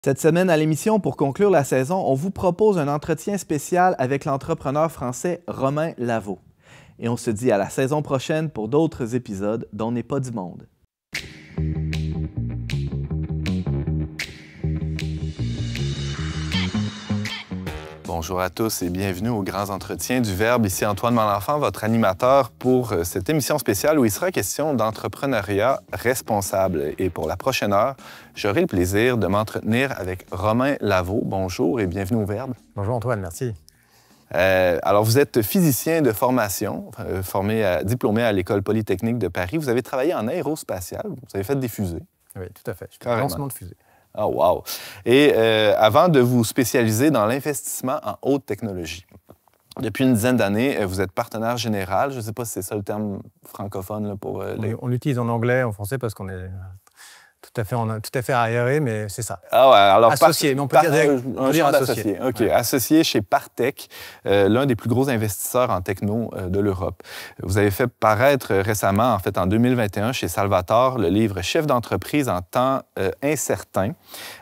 Cette semaine à l'émission, pour conclure la saison, on vous propose un entretien spécial avec l'entrepreneur français Romain Laveau. Et on se dit à la saison prochaine pour d'autres épisodes d'On n'est pas du monde. Bonjour à tous et bienvenue aux Grands Entretiens du Verbe. Ici Antoine Malenfant, votre animateur pour cette émission spéciale où il sera question d'entrepreneuriat responsable. Et pour la prochaine heure, j'aurai le plaisir de m'entretenir avec Romain Laveau. Bonjour et bienvenue au Verbe. Bonjour Antoine, merci. Alors, vous êtes physicien de formation, diplômé à l'École polytechnique de Paris. Vous avez travaillé en aérospatial, vous avez fait des fusées. Oui, tout à fait. Je fais lancement de fusée. Oh, wow! Et avant de vous spécialiser dans l'investissement en haute technologie, depuis une dizaine d'années, vous êtes partenaire général. Je ne sais pas si c'est ça le terme francophone là, pour... On l'utilise en anglais, en français, parce qu'on est tout à fait arriéré, mais c'est ça. Ah ouais, alors associé, mais on peut dire associé. OK, ouais. Associé chez Partech, l'un des plus gros investisseurs en techno de l'Europe. Vous avez fait paraître récemment, en fait en 2021, chez Salvatore, le livre « Chef d'entreprise en temps incertain »,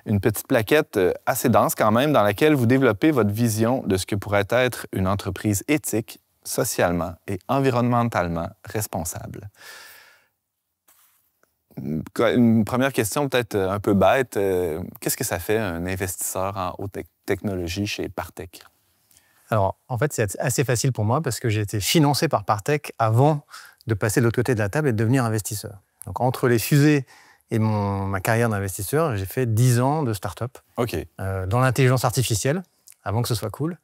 une petite plaquette assez dense quand même, dans laquelle vous développez votre vision de ce que pourrait être une entreprise éthique, socialement et environnementalement responsable. Une première question peut-être un peu bête. Qu'est-ce que ça fait un investisseur en haute technologie chez Partech? Alors, en fait, c'est assez facile pour moi parce que j'ai été financé par Partech avant de passer de l'autre côté de la table et de devenir investisseur. Donc, entre les fusées et ma carrière d'investisseur, j'ai fait 10 ans de start-up dans l'intelligence artificielle, avant que ce soit cool,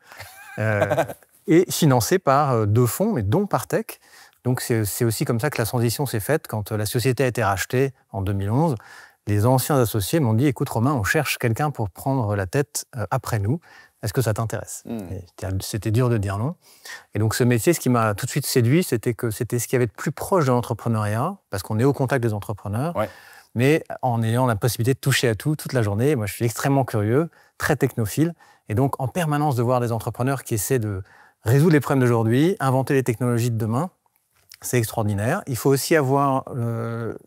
et financé par 2 fonds, mais dont Partech. Donc, c'est aussi comme ça que la transition s'est faite. Quand la société a été rachetée en 2011, les anciens associés m'ont dit « Écoute, Romain, on cherche quelqu'un pour prendre la tête après nous. Est-ce que ça t'intéresse ?» C'était dur de dire non. Et donc, ce métier, ce qui m'a tout de suite séduit, c'était que c'était ce qu'il y avait de plus proche de l'entrepreneuriat, parce qu'on est au contact des entrepreneurs, mais en ayant la possibilité de toucher à tout, toute la journée. Moi, je suis extrêmement curieux, très technophile, et donc en permanence de voir des entrepreneurs qui essaient de résoudre les problèmes d'aujourd'hui, inventer les technologies de demain. C'est extraordinaire. Il faut aussi avoir le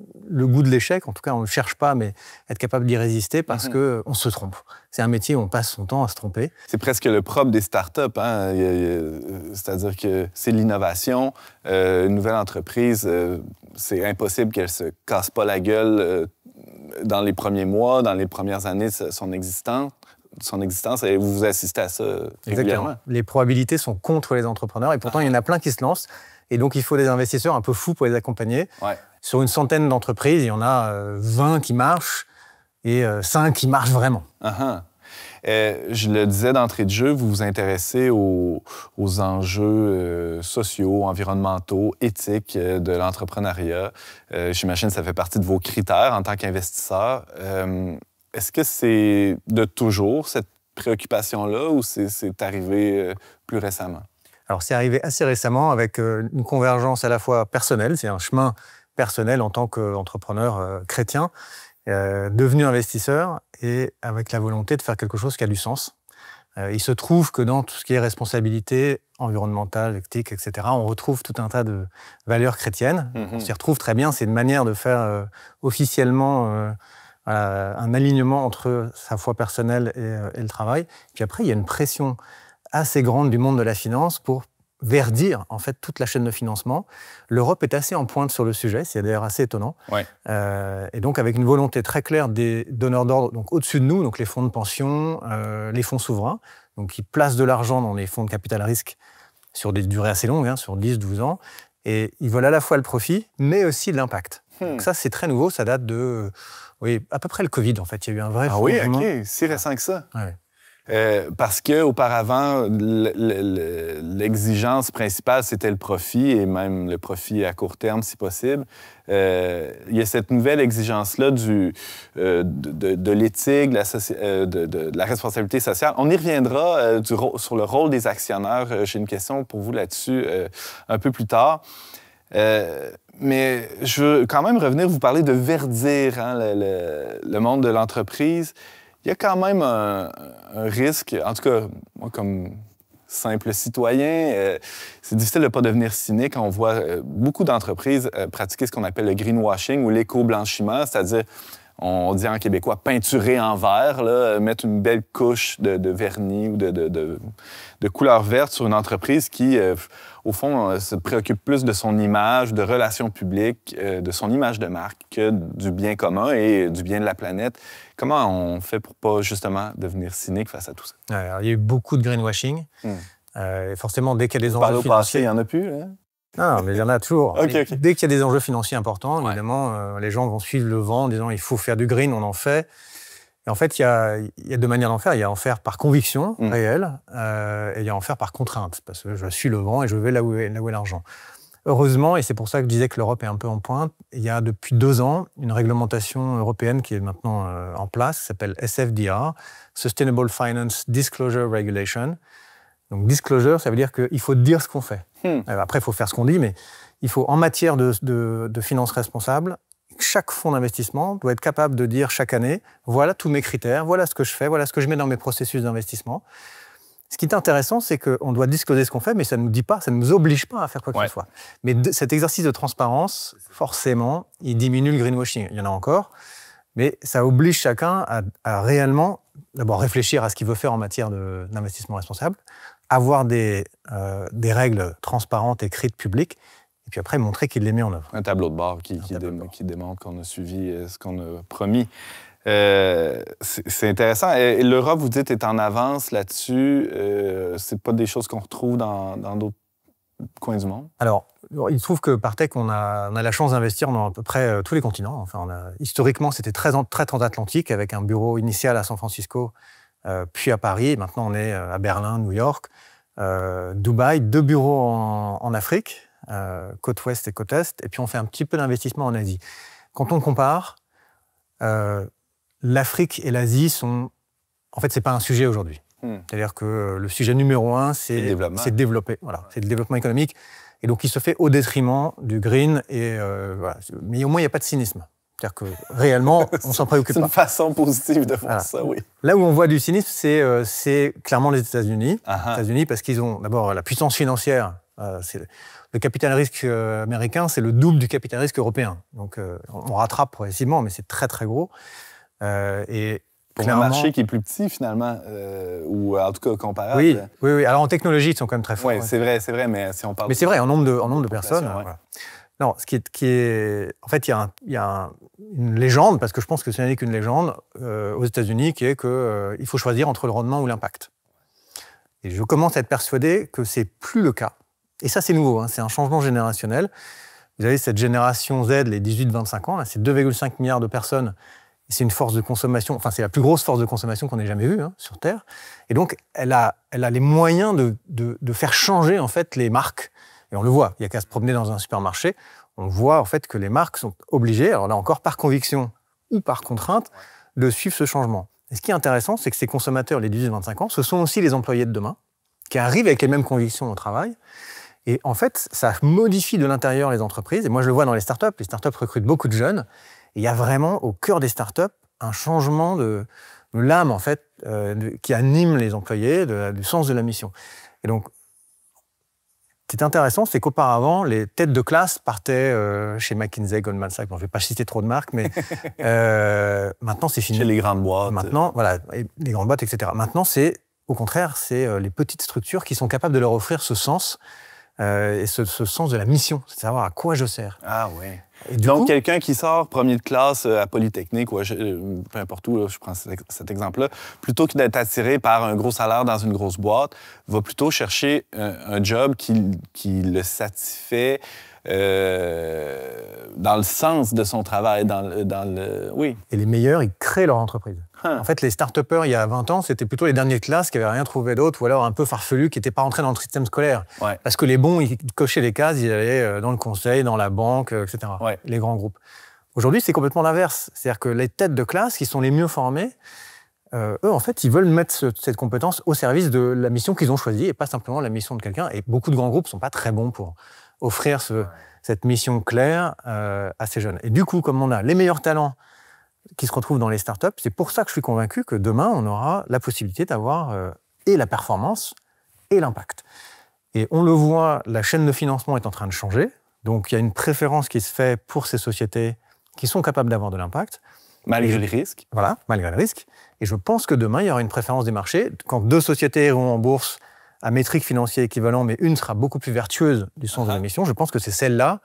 goût de l'échec. En tout cas, on ne le cherche pas, mais être capable d'y résister parce qu'on se trompe. C'est un métier où on passe son temps à se tromper. C'est presque le propre des startups. Hein? C'est-à-dire que c'est l'innovation. Une nouvelle entreprise, c'est impossible qu'elle ne se casse pas la gueule dans les premiers mois, dans les premières années de son existence. Et vous assistez à ça régulièrement. Exactement. Les probabilités sont contre les entrepreneurs et pourtant, il y en a plein qui se lancent. Et donc, il faut des investisseurs un peu fous pour les accompagner. Sur une centaine d'entreprises, il y en a 20 qui marchent et 5 qui marchent vraiment. Je le disais d'entrée de jeu, vous vous intéressez aux enjeux sociaux, environnementaux, éthiques de l'entrepreneuriat. J'imagine que ça fait partie de vos critères en tant qu'investisseur. Est-ce que c'est de toujours, cette préoccupation-là, ou c'est arrivé plus récemment? Alors, c'est arrivé assez récemment avec une convergence à la fois personnelle, c'est un chemin personnel en tant qu'entrepreneur chrétien, devenu investisseur et avec la volonté de faire quelque chose qui a du sens. Il se trouve que dans tout ce qui est responsabilité environnementale, éthique, etc., on retrouve tout un tas de valeurs chrétiennes. On s'y retrouve très bien, c'est une manière de faire officiellement un alignement entre sa foi personnelle et le travail. Puis après, il y a une pression assez grande du monde de la finance pour verdir en fait toute la chaîne de financement. L'Europe est assez en pointe sur le sujet, c'est d'ailleurs assez étonnant. Et donc avec une volonté très claire des donneurs d'ordre, donc au-dessus de nous, donc les fonds de pension, les fonds souverains, donc qui placent de l'argent dans les fonds de capital risque sur des durées assez longues, sur 10-12 ans, et ils veulent à la fois le profit, mais aussi l'impact. Donc ça, c'est très nouveau, ça date de à peu près le Covid, en fait. Il y a eu un vrai changement. Si récent que ça. Parce qu'auparavant, l'exigence principale, c'était le profit, et même le profit à court terme, si possible. Il y a cette nouvelle exigence-là de l'éthique, de la responsabilité sociale. On y reviendra sur le rôle des actionnaires. J'ai une question pour vous là-dessus un peu plus tard. Mais je veux quand même revenir vous parler de verdir le monde de l'entreprise. Il y a quand même un risque, en tout cas, moi, comme simple citoyen, c'est difficile de ne pas devenir cynique quand on voit beaucoup d'entreprises pratiquer ce qu'on appelle le greenwashing ou l'éco-blanchiment, c'est-à-dire on dit en québécois, peinturer en vert, là, mettre une belle couche de vernis ou de couleur verte sur une entreprise qui, au fond, se préoccupe plus de son image, de relations publiques, de son image de marque que du bien commun et du bien de la planète. Comment on fait pour pas, justement, devenir cynique face à tout ça? Alors, il y a eu beaucoup de greenwashing. Et forcément, dès qu'il y a des enjeux financiers... Il n'y en a plus, hein? Non, mais il y en a toujours. Okay. Dès qu'il y a des enjeux financiers importants, évidemment, les gens vont suivre le vent en disant il faut faire du green, on en fait. Et en fait, il y a deux manières d'en faire. Il y a en faire par conviction réelle et il y a en faire par contrainte, parce que je suis le vent et je vais là où est l'argent. Heureusement, et c'est pour ça que je disais que l'Europe est un peu en pointe, il y a depuis 2 ans une réglementation européenne qui est maintenant en place, qui s'appelle SFDR, Sustainable Finance Disclosure Regulation. Donc, disclosure, ça veut dire qu'il faut dire ce qu'on fait. Après, il faut faire ce qu'on dit, mais il faut, en matière de finances responsables, chaque fonds d'investissement doit être capable de dire chaque année, voilà tous mes critères, voilà ce que je fais, voilà ce que je mets dans mes processus d'investissement. Ce qui est intéressant, c'est qu'on doit discloser ce qu'on fait, mais ça ne nous dit pas, ça ne nous oblige pas à faire quoi que ce soit. Mais cet exercice de transparence, forcément, il diminue le greenwashing. Il y en a encore, mais ça oblige chacun à réellement, d'abord, réfléchir à ce qu'il veut faire en matière d'investissement responsable, avoir des règles transparentes, écrites, publiques, et puis après montrer qu'il les met en œuvre. Un tableau de bord qui démontre qu'on a suivi ce qu'on a promis. C'est intéressant. Et l'Europe, vous dites, est en avance là-dessus. C'est pas des choses qu'on retrouve dans d'autres coins du monde? Alors, il se trouve que Partech, on a la chance d'investir dans à peu près tous les continents. Enfin, historiquement, c'était très transatlantique, avec un bureau initial à San Francisco, puis à Paris. Maintenant, on est à Berlin, New York, Dubaï, 2 bureaux en Afrique, côte ouest et côte est, et puis on fait un petit peu d'investissement en Asie. Quand on compare, l'Afrique et l'Asie sont... En fait, c'est pas un sujet aujourd'hui. C'est-à-dire que le sujet numéro 1, c'est de développer. Voilà, c'est le développement économique. Et donc, il se fait au détriment du green. Voilà. Mais au moins, il n'y a pas de cynisme. C'est-à-dire que réellement, on s'en préoccupe pas. C'est une façon positive de faire ça, oui. Là où on voit du cynisme, c'est clairement les États-Unis. Les États-Unis, parce qu'ils ont d'abord la puissance financière. Le capital risque américain, c'est le double du capital risque européen. Donc, on rattrape progressivement, mais c'est très, très gros. Et pour un marché qui est plus petit, finalement, ou en tout cas comparable. Oui. Alors, en technologie, ils sont quand même très forts. Oui, c'est vrai, mais si on parle... Mais c'est vrai, en nombre de personnes. Voilà. Non, ce qui est... En fait, il y a une légende, parce que je pense que ce n'est qu'une légende, aux États-Unis, qui est qu'il faut choisir entre le rendement ou l'impact. Et je commence à être persuadé que c'est plus le cas. Et ça, c'est nouveau, hein, c'est un changement générationnel. Vous avez cette génération Z, les 18-25 ans, là, c'est 2,5 milliards de personnes. Et c'est une force de consommation, enfin, c'est la plus grosse force de consommation qu'on ait jamais vue sur Terre. Et donc, elle a les moyens de faire changer, en fait, les marques. Et on le voit, il n'y a qu'à se promener dans un supermarché. On voit, en fait, que les marques sont obligées, alors là encore, par conviction ou par contrainte, de suivre ce changement. Et ce qui est intéressant, c'est que ces consommateurs, les 18-25 ans, ce sont aussi les employés de demain, qui arrivent avec les mêmes convictions au travail. Et en fait, ça modifie de l'intérieur les entreprises. Et moi, je le vois dans les startups. Les startups recrutent beaucoup de jeunes. Et il y a vraiment, au cœur des startups, un changement de l'âme, en fait, qui anime les employés, du sens de la mission. Et donc, ce qui est intéressant, c'est qu'auparavant, les têtes de classe partaient chez McKinsey, Goldman Sachs. Bon, je ne vais pas citer trop de marques, mais maintenant, c'est fini. Chez les grandes boîtes. Maintenant, voilà, les grandes boîtes, etc. Maintenant, au contraire, c'est les petites structures qui sont capables de leur offrir ce sens et ce sens de la mission, c'est de savoir à quoi je sers. Ah oui. Donc, quelqu'un qui sort premier de classe à Polytechnique, ou peu importe où, là, je prends cet exemple-là, plutôt que d'être attiré par un gros salaire dans une grosse boîte, va plutôt chercher un job qui le satisfait dans le sens de son travail, Oui. Et les meilleurs, ils créent leur entreprise. En fait, les start-upers, il y a 20 ans, c'était plutôt les derniers de classe qui n'avaient rien trouvé d'autre, ou alors un peu farfelus, qui n'étaient pas rentrés dans le système scolaire. Ouais. Parce que les bons, ils cochaient les cases, ils allaient dans le conseil, dans la banque, etc. Ouais. Les grands groupes. Aujourd'hui, c'est complètement l'inverse. C'est-à-dire que les têtes de classe, qui sont les mieux formés, eux, en fait, ils veulent mettre cette compétence au service de la mission qu'ils ont choisie, et pas simplement la mission de quelqu'un. Et beaucoup de grands groupes ne sont pas très bons pour offrir cette mission claire à ces jeunes. Et du coup, comme on a les meilleurs talents qui se retrouvent dans les startups, c'est pour ça que je suis convaincu que demain, on aura la possibilité d'avoir et la performance et l'impact. Et on le voit, la chaîne de financement est en train de changer. Donc, il y a une préférence qui se fait pour ces sociétés qui sont capables d'avoir de l'impact. Malgré le risque. Voilà, malgré le risque. Et je pense que demain, il y aura une préférence des marchés. Quand 2 sociétés iront en bourse à métrique financier équivalent, mais une sera beaucoup plus vertueuse du sens de l'émission, je pense que c'est celle-là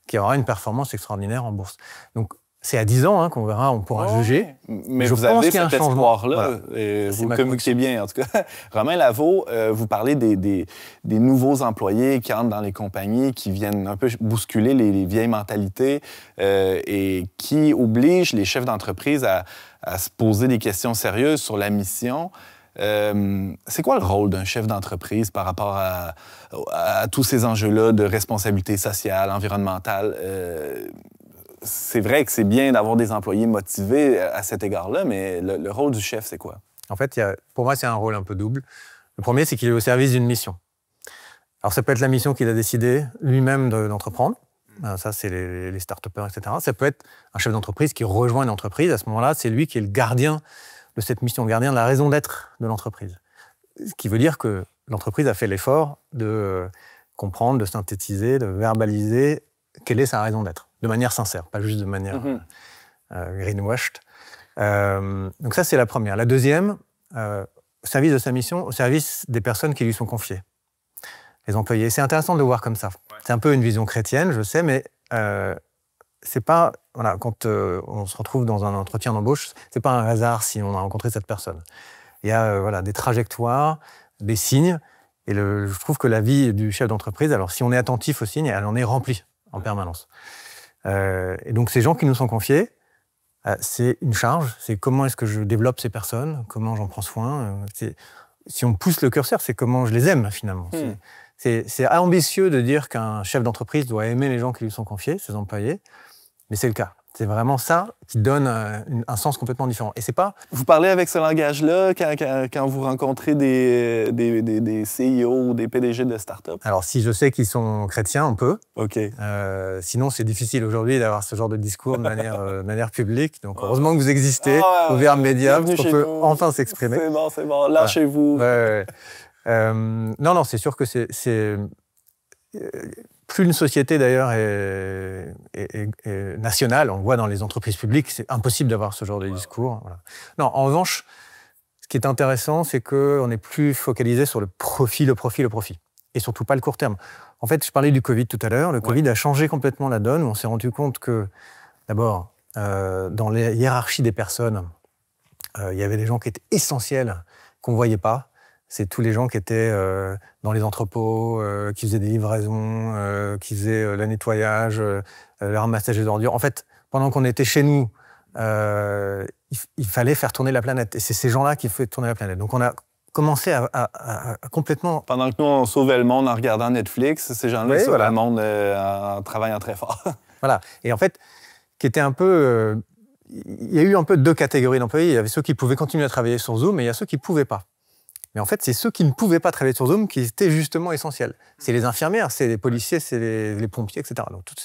qui aura une performance extraordinaire en bourse. Donc, c'est à 10 ans qu'on verra, on pourra juger. Mais je pense qu'il y a cet espoir-là. Voilà. Et vous communiquez bien, en tout cas. Romain Lavaux, vous parlez des nouveaux employés qui entrent dans les compagnies, qui viennent un peu bousculer les vieilles mentalités et qui obligent les chefs d'entreprise à se poser des questions sérieuses sur la mission. C'est quoi le rôle d'un chef d'entreprise par rapport à tous ces enjeux-là de responsabilité sociale, environnementale? C'est vrai que c'est bien d'avoir des employés motivés à cet égard-là, mais le rôle du chef, c'est quoi? En fait, pour moi, c'est un rôle un peu double. Le premier, c'est qu'il est au service d'une mission. Alors, ça peut être la mission qu'il a décidé lui-même d'entreprendre. Ça, c'est les start-upers, etc. Ça peut être un chef d'entreprise qui rejoint une entreprise. À ce moment-là, c'est lui qui est le gardien de cette mission, le gardien de la raison d'être de l'entreprise. Ce qui veut dire que l'entreprise a fait l'effort de comprendre, de synthétiser, de verbaliser quelle est sa raison d'être, de manière sincère, pas juste de manière greenwashed. Donc ça, c'est la première. La deuxième, au service de sa mission, au service des personnes qui lui sont confiées, les employés. C'est intéressant de le voir comme ça. Ouais. C'est un peu une vision chrétienne, je sais, mais c'est pas... Voilà, quand on se retrouve dans un entretien d'embauche, c'est pas un hasard si on a rencontré cette personne. Il y a des trajectoires, des signes, et je trouve que la vie du chef d'entreprise, alors si on est attentif aux signes, elle en est remplie en permanence. Et donc ces gens qui nous sont confiés, c'est une charge, c'est comment est-ce que je développe ces personnes, comment j'en prends soin. Si on pousse le curseur, c'est comment je les aime finalement. C'est ambitieux de dire qu'un chef d'entreprise doit aimer les gens qui lui sont confiés, ses employés, mais c'est le cas. C'est vraiment ça qui donne un sens complètement différent. Et c'est pas... Vous parlez avec ce langage-là quand vous rencontrez des CEO ou des PDG de start-up? Alors, si je sais qu'ils sont chrétiens, on peut. OK. Sinon, c'est difficile aujourd'hui d'avoir ce genre de discours de manière publique. Donc, heureusement que vous existez, ouvert média, parce qu'on peut enfin s'exprimer. C'est bon, lâchez-vous. Non, c'est sûr que c'est plus une société d'ailleurs est nationale, on le voit dans les entreprises publiques, c'est impossible d'avoir ce genre de discours. Voilà. Non, en revanche, ce qui est intéressant, c'est qu'on n'est plus focalisé sur le profit. Et surtout pas le court terme. En fait, je parlais du Covid tout à l'heure. Le Covid a changé complètement la donne. On s'est rendu compte que, d'abord, dans les hiérarchies des personnes, il y avait des gens qui étaient essentiels, qu'on ne voyait pas. C'est tous les gens qui étaient dans les entrepôts, qui faisaient des livraisons, qui faisaient le nettoyage, le ramassage des ordures. En fait, pendant qu'on était chez nous, il fallait faire tourner la planète. Et c'est ces gens-là qui font tourner la planète. Donc on a commencé à complètement... Pendant que nous, on sauvait le monde en regardant Netflix, ces gens-là sauvaient le monde en travaillant très fort. Voilà. Et en fait, qui était un peu... il y a eu un peu 2 catégories d'employés. Il y avait ceux qui pouvaient continuer à travailler sur Zoom et il y a ceux qui ne pouvaient pas. Mais en fait, c'est ceux qui ne pouvaient pas travailler sur Zoom qui étaient justement essentiels. C'est les infirmières, c'est les policiers, c'est les pompiers, etc. Donc, donc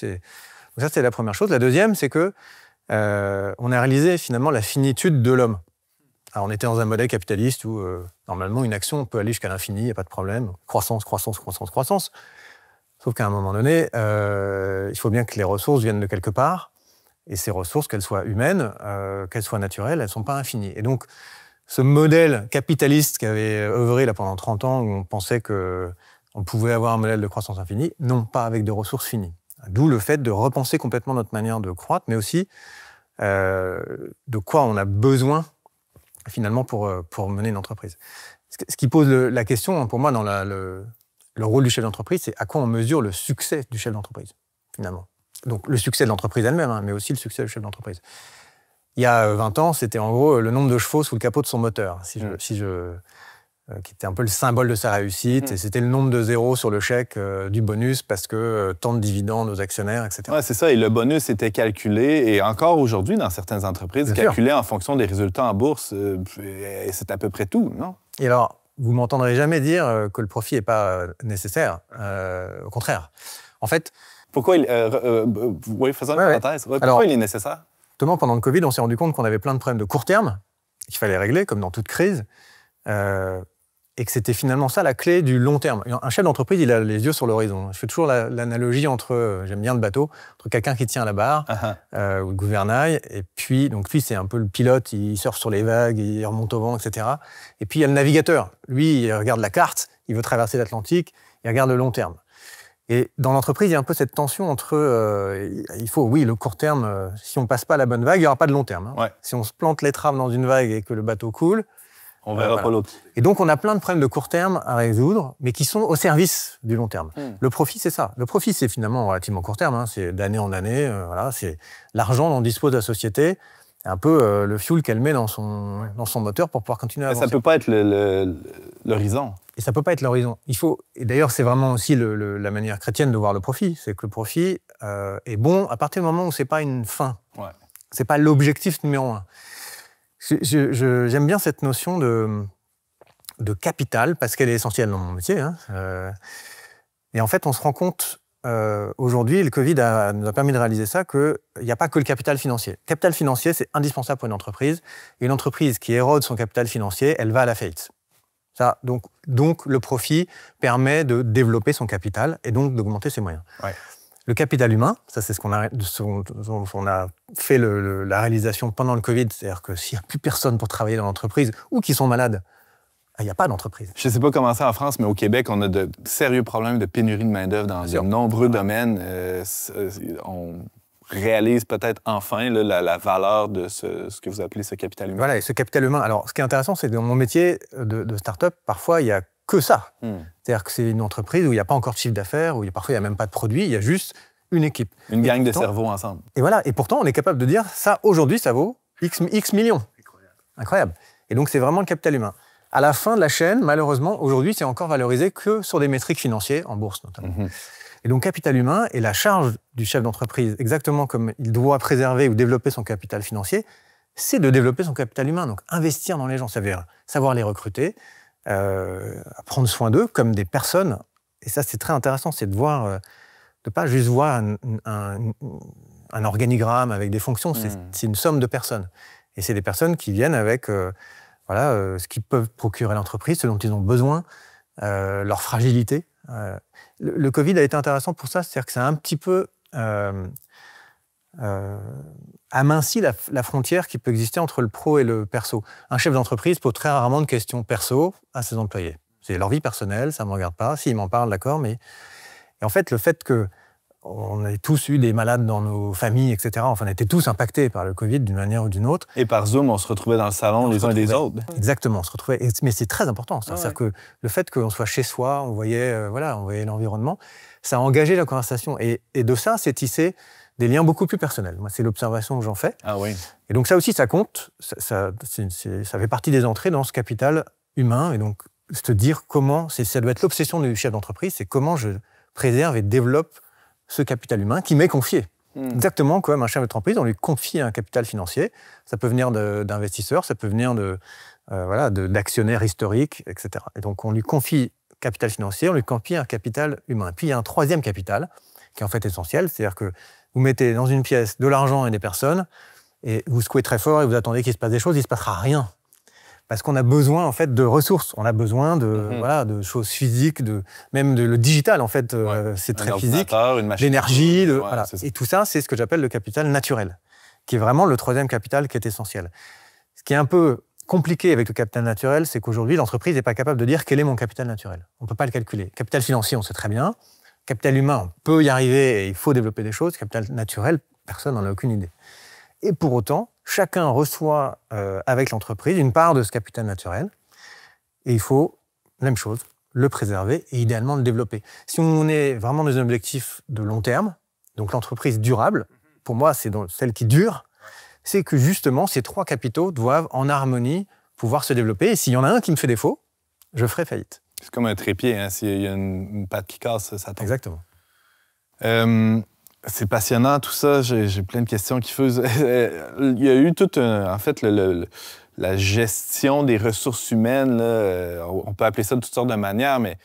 ça, c'est la première chose. La deuxième, c'est que on a réalisé finalement la finitude de l'homme. Alors, on était dans un modèle capitaliste où, normalement, une action peut aller jusqu'à l'infini, il n'y a pas de problème. Croissance. Sauf qu'à un moment donné, il faut bien que les ressources viennent de quelque part. Et ces ressources, qu'elles soient humaines, qu'elles soient naturelles, elles ne sont pas infinies. Et donc, ce modèle capitaliste qui avait œuvré là pendant 30 ans, où on pensait qu'on pouvait avoir un modèle de croissance infinie, non, pas avec de ressources finies. D'où le fait de repenser complètement notre manière de croître, mais aussi de quoi on a besoin finalement pour mener une entreprise. Ce qui pose la question, pour moi, dans le rôle du chef d'entreprise, c'est à quoi on mesure le succès du chef d'entreprise, finalement. Donc le succès de l'entreprise elle-même, mais aussi le succès du chef d'entreprise. Il y a 20 ans, c'était en gros le nombre de chevaux sous le capot de son moteur, qui était un peu le symbole de sa réussite, et c'était le nombre de zéros sur le chèque du bonus parce que tant de dividendes aux actionnaires, etc. Oui, c'est ça, et le bonus était calculé, et encore aujourd'hui, dans certaines entreprises, calculé en fonction des résultats en bourse, et c'est à peu près tout, non? Et alors, vous ne m'entendrez jamais dire que le profit n'est pas nécessaire, au contraire. En fait... Pourquoi faisons une parenthèse. Pourquoi il est nécessaire? Justement, pendant le Covid, on s'est rendu compte qu'on avait plein de problèmes de court terme qu'il fallait régler, comme dans toute crise. et que c'était finalement ça la clé du long terme. Un chef d'entreprise, il a les yeux sur l'horizon. Je fais toujours l'analogie entre, j'aime bien le bateau, entre quelqu'un qui tient la barre ou le gouvernail, et puis, donc lui, c'est un peu le pilote, il surfe sur les vagues, il remonte au vent, etc. Et puis, il y a le navigateur. Lui, il regarde la carte, il veut traverser l'Atlantique, il regarde le long terme. Et dans l'entreprise, il y a un peu cette tension entre, il faut, oui, le court terme, si on ne passe pas la bonne vague, il n'y aura pas de long terme. Hein. Ouais. Si on se plante l'étrave dans une vague et que le bateau coule, on verra pas l'autre. Et donc, on a plein de problèmes de court terme à résoudre, mais qui sont au service du long terme. Le profit, c'est ça. Le profit, c'est finalement relativement court terme. Hein. C'est d'année en année. Voilà, c'est l'argent dont dispose la société, un peu le fuel qu'elle met dans son moteur pour pouvoir continuer à avancer. Ça ne peut pas être l'horizon. Et ça ne peut pas être l'horizon. Et d'ailleurs, c'est vraiment aussi la manière chrétienne de voir le profit. C'est que le profit est bon à partir du moment où ce n'est pas une fin. Ouais. Ce n'est pas l'objectif numéro un. J'aime bien cette notion de capital, parce qu'elle est essentielle dans mon métier. Hein. Et en fait, on se rend compte, aujourd'hui, le Covid nous a permis de réaliser ça, qu'il n'y a pas que le capital financier. Le capital financier, c'est indispensable pour une entreprise. Et une entreprise qui érode son capital financier, elle va à la faillite. Ça, donc, le profit permet de développer son capital et donc d'augmenter ses moyens. Ouais. Le capital humain, ça c'est ce qu'on a fait la réalisation pendant le Covid, c'est-à-dire que s'il n'y a plus personne pour travailler dans l'entreprise ou qui sont malades, il n'y a pas d'entreprise. Je ne sais pas comment c'est en France, mais au Québec, on a de sérieux problèmes de pénurie de main-d'œuvre dans de nombreux domaines. On réalise peut-être enfin là, la valeur de ce que vous appelez ce capital humain. Voilà, et ce capital humain. Alors, ce qui est intéressant, c'est que dans mon métier de start-up, parfois, il n'y a que ça. C'est-à-dire que c'est une entreprise où il n'y a pas encore de chiffre d'affaires, où parfois il n'y a même pas de produit, il y a juste une équipe. Une gang de cerveaux ensemble. Et voilà, et pourtant on est capable de dire, ça aujourd'hui ça vaut X millions. Incroyable. Et donc c'est vraiment le capital humain. À la fin de la chaîne, malheureusement, aujourd'hui c'est encore valorisé que sur des métriques financières, en bourse notamment. Et donc capital humain est la charge du chef d'entreprise, exactement comme il doit préserver ou développer son capital financier, c'est de développer son capital humain. Donc investir dans les gens, ça veut dire savoir les recruter, prendre soin d'eux comme des personnes. Et ça, c'est très intéressant, c'est de voir, de pas juste voir un organigramme avec des fonctions, c'est une somme de personnes. Et c'est des personnes qui viennent avec ce qu'ils peuvent procurer à l'entreprise, ce dont ils ont besoin, leur fragilité. Le Covid a été intéressant pour ça, c'est-à-dire que ça a un petit peu aminci la frontière qui peut exister entre le pro et le perso. Un chef d'entreprise pose très rarement de questions perso à ses employés. C'est leur vie personnelle, ça ne me regarde pas. S'ils m'en parlent, d'accord, mais... Et en fait, le fait qu'on ait tous eu des malades dans nos familles, etc., enfin, on était tous impactés par le Covid d'une manière ou d'une autre. Et par Zoom, on se retrouvait dans le salon les uns des autres. Exactement, on se retrouvait. Mais c'est très important. C'est-à-dire que le fait qu'on soit chez soi, on voyait l'environnement, ça a engagé la conversation. Et de ça, c'est tissé des liens beaucoup plus personnels. Moi, c'est l'observation que j'en fais. Ah oui. Et donc ça aussi, ça compte. Ça fait partie des entrées dans ce capital humain. Et donc, se dire comment, ça doit être l'obsession du chef d'entreprise, c'est comment je préserve et développe ce capital humain qui m'est confié. Exactement comme un chef d'entreprise, on lui confie un capital financier. Ça peut venir d'investisseurs, ça peut venir d'actionnaires historiques, etc. Et donc, on lui confie capital financier, on lui confie un capital humain. Et puis, il y a un troisième capital qui est en fait essentiel, c'est-à-dire que vous mettez dans une pièce de l'argent et des personnes, et vous secouez très fort et vous attendez qu'il se passe des choses, il ne se passera rien. Parce qu'on a besoin en fait de ressources, on a besoin de choses physiques, même le digital en fait, c'est très physique, d'énergie, et tout ça, c'est ce que j'appelle le capital naturel, qui est vraiment le troisième capital qui est essentiel. Ce qui est un peu compliqué avec le capital naturel, c'est qu'aujourd'hui l'entreprise n'est pas capable de dire quel est mon capital naturel. On ne peut pas le calculer. Capital financier, on sait très bien. Capital humain, on peut y arriver et il faut développer des choses. Capital naturel, personne n'en a aucune idée. Et pour autant, chacun reçoit avec l'entreprise une part de ce capital naturel et il faut, même chose, le préserver et idéalement le développer. Si on est vraiment dans un objectif de long terme, donc l'entreprise durable, pour moi c'est celle qui dure, c'est que justement ces trois capitaux doivent en harmonie pouvoir se développer et s'il y en a un qui me fait défaut, je ferai faillite. C'est comme un trépied, hein? S'il y a une patte qui casse, ça tombe. Exactement. C'est passionnant, tout ça. J'ai plein de questions qui fusent. Il y a eu toute, en fait, la gestion des ressources humaines. Là, on peut appeler ça de toutes sortes de manières, mais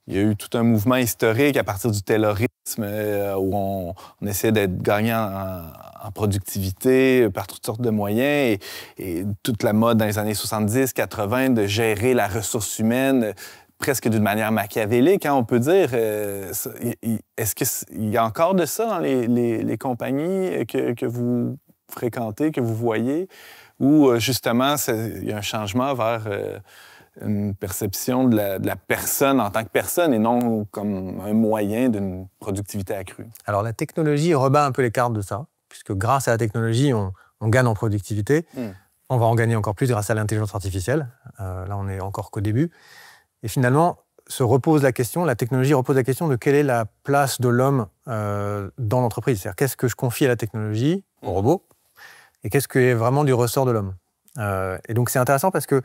il y a eu tout un mouvement historique à partir du taylorisme où on essayait d'être gagnant en productivité par toutes sortes de moyens et toute la mode dans les années 70, 80 de gérer la ressource humaine presque d'une manière machiavélique, hein, on peut dire. Est-ce qu'il y a encore de ça dans les compagnies que vous fréquentez, que vous voyez, ou justement il y a un changement vers une perception de la personne en tant que personne et non comme un moyen d'une productivité accrue? Alors la technologie rebat un peu les cartes de ça, puisque grâce à la technologie, on gagne en productivité. On va en gagner encore plus grâce à l'intelligence artificielle. Là, on n'est encore qu'au début. Et finalement, la technologie repose la question de quelle est la place de l'homme dans l'entreprise. C'est-à-dire, qu'est-ce que je confie à la technologie, au robot, et qu'est-ce qui est vraiment du ressort de l'homme. Et donc, c'est intéressant parce que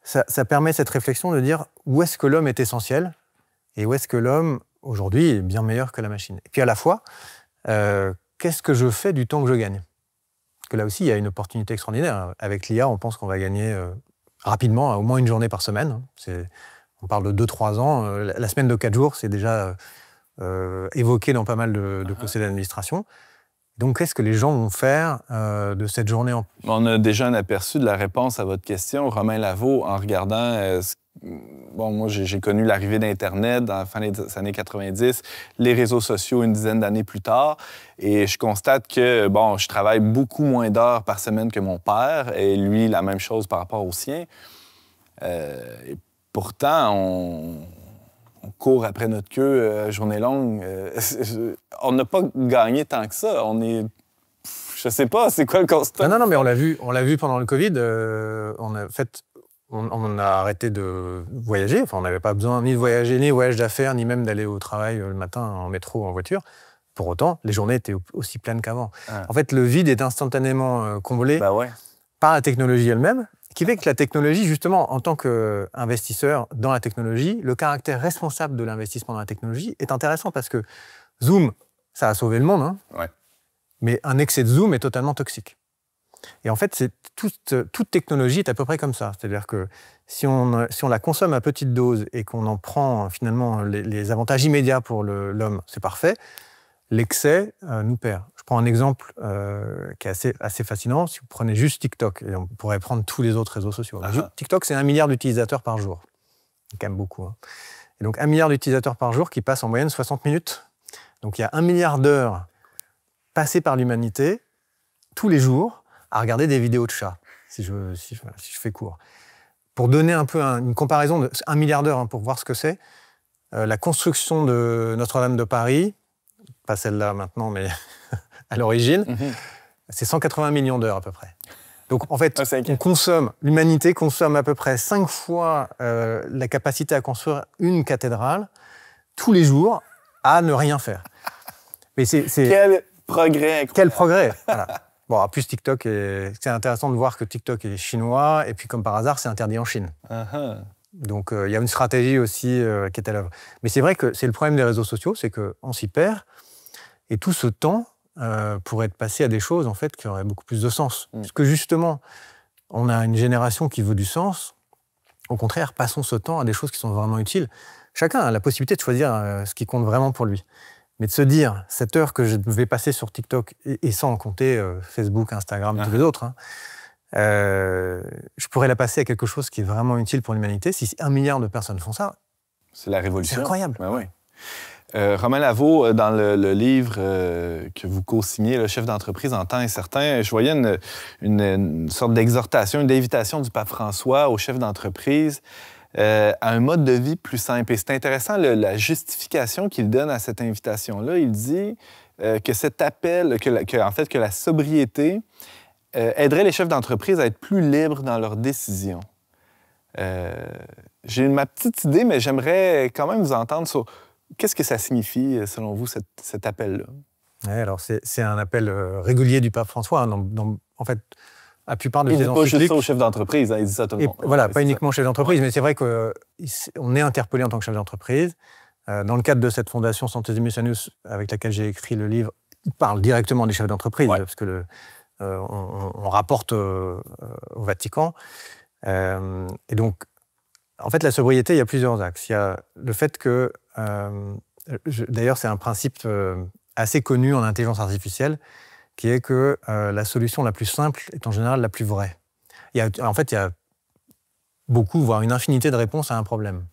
ça permet cette réflexion de dire où est-ce que l'homme est essentiel et où est-ce que l'homme, aujourd'hui, est bien meilleur que la machine. Et puis, à la fois, qu'est-ce que je fais du temps que je gagne? Parce que là aussi, il y a une opportunité extraordinaire. Avec l'IA, on pense qu'on va gagner rapidement, au moins une journée par semaine. On parle de 2-3 ans. La semaine de 4 jours, c'est déjà évoqué dans pas mal de conseils d'administration. Donc, qu'est-ce que les gens vont faire de cette journée? On a déjà un aperçu de la réponse à votre question. Romain Lavaux, en regardant... moi, j'ai connu l'arrivée d'Internet dans la fin des années 90, les réseaux sociaux une dizaine d'années plus tard, et je constate que, je travaille beaucoup moins d'heures par semaine que mon père, et lui, la même chose par rapport au sien. Et pourtant, on court après notre queue journée longue. On n'a pas gagné tant que ça. Je sais pas, c'est quoi le constat? Non, mais on l'a vu pendant le Covid. On a arrêté de voyager. Enfin, on n'avait pas besoin ni de voyager, ni de voyage d'affaires, ni même d'aller au travail le matin en métro ou en voiture. Pour autant, les journées étaient aussi pleines qu'avant. En fait, le vide est instantanément comblé par la technologie elle-même, qui fait que la technologie, justement, en tant qu'investisseur dans la technologie, le caractère responsable de l'investissement dans la technologie est intéressant parce que Zoom, ça a sauvé le monde, hein, mais un excès de Zoom est totalement toxique. Et en fait, toute technologie est à peu près comme ça. C'est-à-dire que si on la consomme à petite dose et qu'on en prend finalement les avantages immédiats pour l'homme, c'est parfait. L'excès nous perd. Je prends un exemple qui est assez fascinant. Si vous prenez juste TikTok, et on pourrait prendre tous les autres réseaux sociaux. TikTok, c'est 1 milliard d'utilisateurs par jour. C'est quand même beaucoup. Hein. Et donc, 1 milliard d'utilisateurs par jour qui passent en moyenne 60 minutes. Donc, il y a 1 milliard d'heures passées par l'humanité tous les jours à regarder des vidéos de chats, si je fais court. Pour donner un peu une comparaison de 1 milliard d'heures, hein, pour voir ce que c'est, la construction de Notre-Dame de Paris, pas celle-là maintenant, mais à l'origine, c'est 180 millions d'heures à peu près. Donc en fait, l'humanité consomme à peu près 5 fois la capacité à construire une cathédrale tous les jours à ne rien faire. Mais Quel progrès incroyable. Quel progrès, voilà. Bon, en plus, TikTok, c'est intéressant de voir que TikTok est chinois, et puis comme par hasard, c'est interdit en Chine. Donc, il y a une stratégie aussi qui est à l'œuvre. Mais c'est vrai que c'est le problème des réseaux sociaux, c'est qu'on s'y perd, et tout ce temps pourrait être passé à des choses, en fait, qui auraient beaucoup plus de sens. Parce que justement, on a une génération qui veut du sens. Au contraire, passons ce temps à des choses qui sont vraiment utiles. Chacun a la possibilité de choisir ce qui compte vraiment pour lui. Mais de se dire, cette heure que je vais passer sur TikTok, et sans compter Facebook, Instagram, tous les autres, hein, je pourrais la passer à quelque chose qui est vraiment utile pour l'humanité. Si 1 milliard de personnes font ça, c'est la révolution. C'est incroyable. Ben oui. Romain Lavaux, dans le livre que vous co-signez, Le chef d'entreprise en temps incertain, je voyais une sorte d'exhortation, une invitation du pape François aux chefs d'entreprise à un mode de vie plus simple. Et c'est intéressant la justification qu'il donne à cette invitation-là. Il dit que cet appel, que la sobriété aiderait les chefs d'entreprise à être plus libres dans leurs décisions. J'ai ma petite idée, mais j'aimerais quand même vous entendre sur qu'est-ce que ça signifie, selon vous, cet appel-là? Ouais, alors c'est un appel régulier du pape François. Hein, en fait, la plupart de ces encycliques... Il ne dit pas juste ça aux chefs d'entreprise, hein, il dit ça à tout le monde. Voilà, pas uniquement chef d'entreprise, mais c'est vrai qu'on est interpellé en tant que chef d'entreprise. Dans le cadre de cette fondation Centesimus Annus, avec laquelle j'ai écrit le livre, il parle directement des chefs d'entreprise, parce que on rapporte au Vatican. Et donc, En fait, la sobriété, il y a plusieurs axes. Il y a le fait que, d'ailleurs, c'est un principe assez connu en intelligence artificielle, qui est que la solution la plus simple est en général la plus vraie. En fait, il y a beaucoup, voire une infinité de réponses à un problème,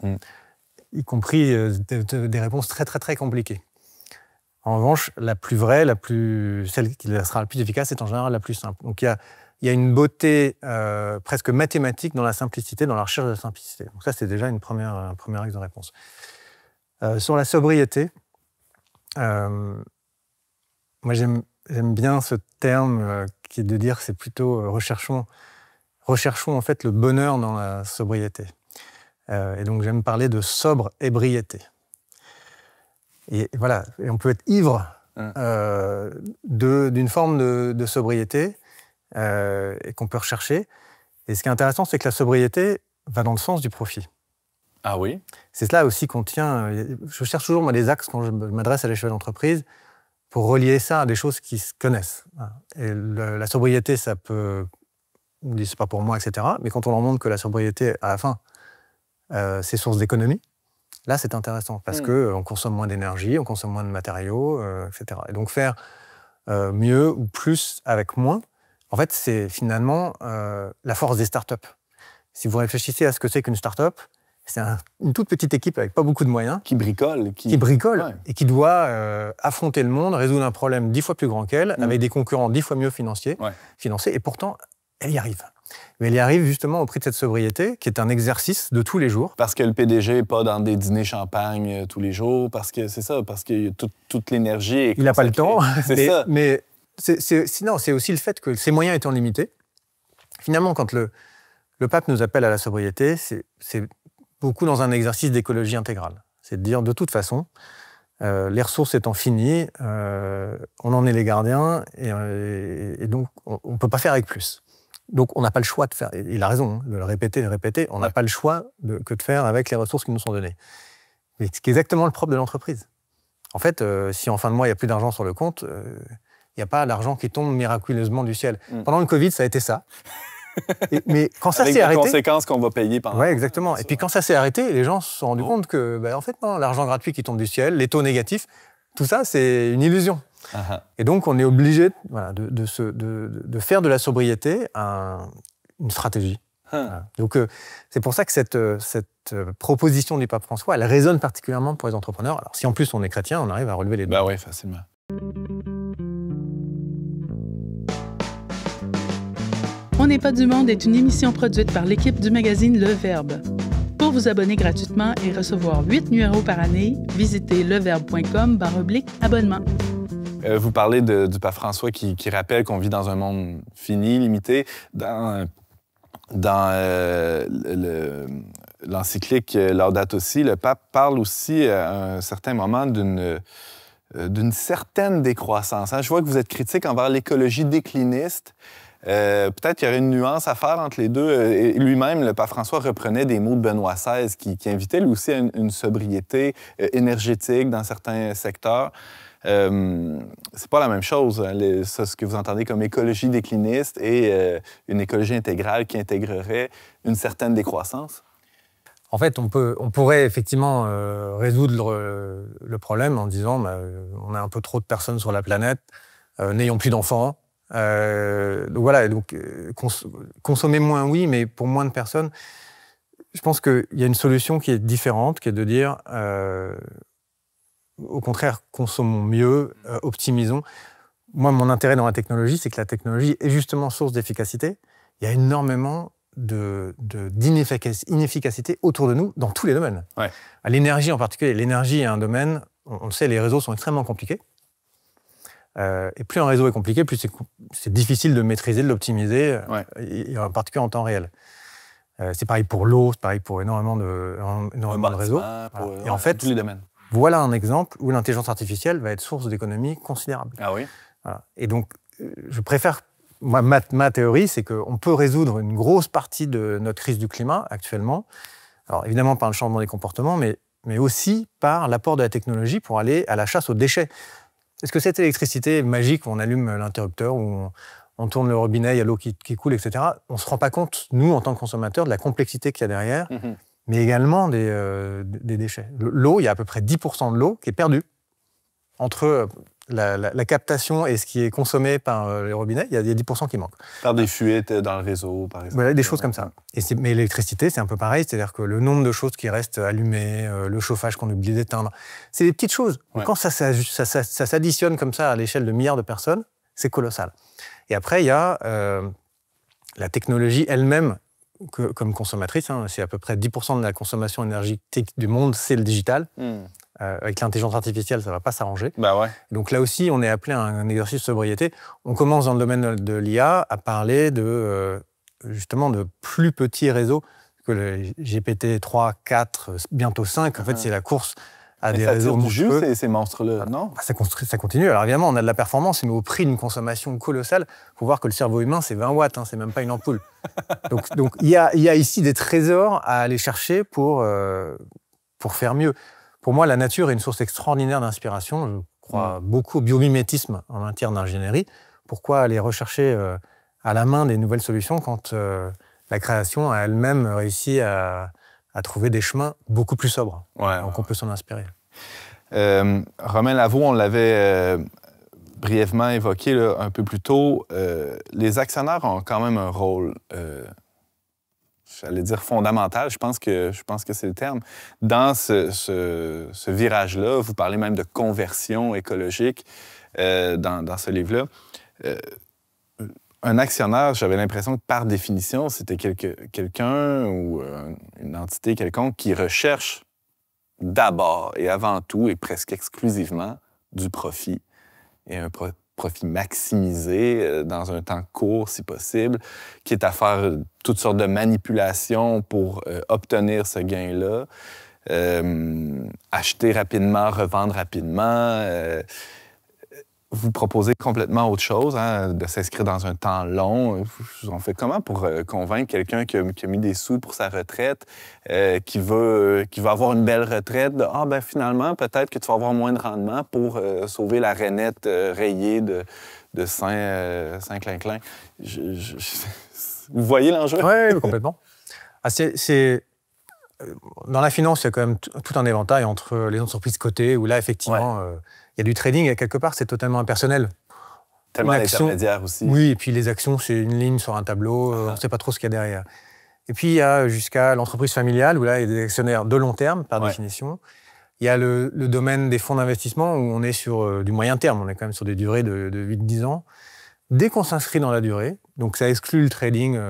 y compris des réponses très, très, très compliquées. En revanche, la plus vraie, celle qui sera la plus efficace, est en général la plus simple. Donc, il y a une beauté presque mathématique dans la simplicité, dans la recherche de la simplicité. Donc ça, c'est déjà un premier axe de réponse. Sur la sobriété, moi, j'aime bien ce terme qui est de dire que c'est plutôt recherchons en fait le bonheur dans la sobriété. Et donc, j'aime parler de sobre-ébriété. Et voilà, et on peut être ivre d'une forme de sobriété et qu'on peut rechercher. Et ce qui est intéressant, c'est que la sobriété va dans le sens du profit. Ah oui? C'est cela aussi qu'on tient. Je cherche toujours moi, des axes quand je m'adresse à l'échelle d'entreprise pour relier ça à des choses qui se connaissent. Et la sobriété, ça peut... On dit c'est pas pour moi, etc. Mais quand on leur montre que la sobriété, à la fin, c'est source d'économie, là, c'est intéressant parce qu'on consomme moins d'énergie, on consomme moins de matériaux, etc. Et donc, faire mieux ou plus avec moins, en fait, c'est finalement la force des startups. Si vous réfléchissez à ce que c'est qu'une startup, c'est une toute petite équipe avec pas beaucoup de moyens. Qui bricole. Ouais. Et qui doit affronter le monde, résoudre un problème 10 fois plus grand qu'elle, avec des concurrents 10 fois mieux financés, et pourtant, elle y arrive. Mais elle y arrive justement au prix de cette sobriété, qui est un exercice de tous les jours. Parce que le PDG n'est pas dans des dîners champagne tous les jours, parce que c'est ça, parce que toute l'énergie... Il n'a pas le temps. C'est ça. Mais sinon, c'est aussi le fait que ses moyens étant limités, finalement, quand le pape nous appelle à la sobriété, c'est beaucoup dans un exercice d'écologie intégrale. C'est de dire, de toute façon, les ressources étant finies, on en est les gardiens, et donc on ne peut pas faire avec plus. Donc, on n'a pas le choix de faire, il a raison de le répéter, on n'a pas le choix que de faire avec les ressources qui nous sont données. Mais ce qui est exactement le propre de l'entreprise. En fait, si en fin de mois, il n'y a plus d'argent sur le compte, il n'y a pas l'argent qui tombe miraculeusement du ciel. Pendant le Covid, ça a été ça. Mais quand ça s'est arrêté... Avec les conséquences qu'on va payer pendant... Oui, exactement. Et puis quand ça s'est arrêté, les gens se sont rendus compte que, en fait, non, l'argent gratuit qui tombe du ciel, les taux négatifs, tout ça, c'est une illusion. Et donc, on est obligé de faire de la sobriété une stratégie. Voilà. Donc, c'est pour ça que cette proposition du pape François, elle résonne particulièrement pour les entrepreneurs. Alors, si en plus on est chrétien, on arrive à relever les deux. Ben oui, facilement. On n'est pas du monde est une émission produite par l'équipe du magazine Le Verbe. Pour vous abonner gratuitement et recevoir 8 numéros par année, visitez leverbe.com/abonnement. Vous parlez du pape François qui rappelle qu'on vit dans un monde fini, limité. Dans l'encyclique Laudato Si, le pape parle aussi à un certain moment d'une certaine décroissance. Je vois que vous êtes critique envers l'écologie décliniste. Peut-être qu'il y aurait une nuance à faire entre les deux. Et lui-même, le pape François reprenait des mots de Benoît XVI qui invitait lui aussi à une sobriété énergétique dans certains secteurs. C'est pas la même chose, hein, ce que vous entendez comme écologie décliniste et une écologie intégrale qui intégrerait une certaine décroissance. En fait, on pourrait effectivement résoudre le problème en disant on a un peu trop de personnes sur la planète, n'ayons plus d'enfants. Donc voilà, consommer moins, oui, mais pour moins de personnes. Je pense qu'il y a une solution qui est différente, qui est de dire, au contraire, consommons mieux, optimisons. Moi, mon intérêt dans la technologie, c'est que la technologie est justement source d'efficacité. Il y a énormément d'inefficacité autour de nous dans tous les domaines. Ouais. L'énergie en particulier. L'énergie est un domaine, on le sait, les réseaux sont extrêmement compliqués. Et plus un réseau est compliqué, plus c'est difficile de maîtriser, de l'optimiser, et en particulier en temps réel. C'est pareil pour l'eau, c'est pareil pour énormément de réseaux. Et en fait, tous les domaines. Voilà un exemple où l'intelligence artificielle va être source d'économie considérable. Ah oui? Voilà. Et donc, je préfère... Ma théorie, c'est qu'on peut résoudre une grosse partie de notre crise du climat actuellement. Alors, évidemment, par le changement des comportements, mais aussi par l'apport de la technologie pour aller à la chasse aux déchets. Est-ce que cette électricité magique où on allume l'interrupteur, où on tourne le robinet, il y a l'eau qui coule, etc., on ne se rend pas compte, nous, en tant que consommateurs, de la complexité qu'il y a derrière mais également des déchets. L'eau, il y a à peu près 10% de l'eau qui est perdue entre la captation et ce qui est consommé par les robinets. Il y a 10% qui manquent. Par des fuites dans le réseau, par exemple. Voilà, des choses comme ça. Mais l'électricité, c'est un peu pareil, c'est-à-dire que le nombre de choses qui restent allumées, le chauffage qu'on oublie d'éteindre, c'est des petites choses. Ouais. Quand ça s'additionne comme ça à l'échelle de milliards de personnes, c'est colossal. Et après, il y a la technologie elle-même comme consommatrice. Hein, c'est à peu près 10% de la consommation énergétique du monde, c'est le digital. Avec l'intelligence artificielle, ça ne va pas s'arranger. Bah ouais. Donc là aussi, on est appelé à un exercice de sobriété. On commence dans le domaine de l'IA à parler justement de plus petits réseaux, que le GPT 3, 4, bientôt 5. En fait, c'est la course à des réseaux monstrueux. Ça tire ces monstres-là, non? Ça continue. Alors évidemment, on a de la performance, mais au prix d'une consommation colossale. Il faut voir que le cerveau humain, c'est 20 watts, hein, c'est même pas une ampoule. donc il y a ici des trésors à aller chercher pour faire mieux. Pour moi, la nature est une source extraordinaire d'inspiration. Je crois beaucoup au biomimétisme en matière d'ingénierie. Pourquoi aller rechercher à la main des nouvelles solutions quand la création a elle-même réussi à trouver des chemins beaucoup plus sobres. Donc on peut s'en inspirer. Romain Lavaux, on l'avait brièvement évoqué là, un peu plus tôt. Les actionnaires ont quand même un rôle... j'allais dire fondamental, je pense que c'est le terme. Dans ce virage-là, vous parlez même de conversion écologique dans ce livre-là. Un actionnaire, j'avais l'impression que par définition, c'était quelqu'un ou une entité quelconque qui recherche d'abord et avant tout et presque exclusivement du profit et un profit maximisé dans un temps court, si possible, qui est à faire toutes sortes de manipulations pour obtenir ce gain-là, acheter rapidement, revendre rapidement. Vous proposez complètement autre chose, hein, de s'inscrire dans un temps long. On fait comment pour convaincre quelqu'un qui a mis des sous pour sa retraite, qui veut avoir une belle retraite, finalement, peut-être que tu vas avoir moins de rendement pour sauver la rainette rayée de Saint-Clinclin. Vous voyez l'enjeu? Oui, complètement. Dans la finance, il y a quand même tout un éventail entre les entreprises cotées, où là, effectivement... il y a du trading et quelque part, c'est totalement impersonnel. Tellement d'intermédiaires aussi. Oui, et puis les actions, c'est une ligne sur un tableau, on ne sait pas trop ce qu'il y a derrière. Et puis, il y a jusqu'à l'entreprise familiale, où là, il y a des actionnaires de long terme, par définition. Il y a le domaine des fonds d'investissement, où on est sur du moyen terme, on est quand même sur des durées de 8-10 ans. Dès qu'on s'inscrit dans la durée, donc ça exclut le trading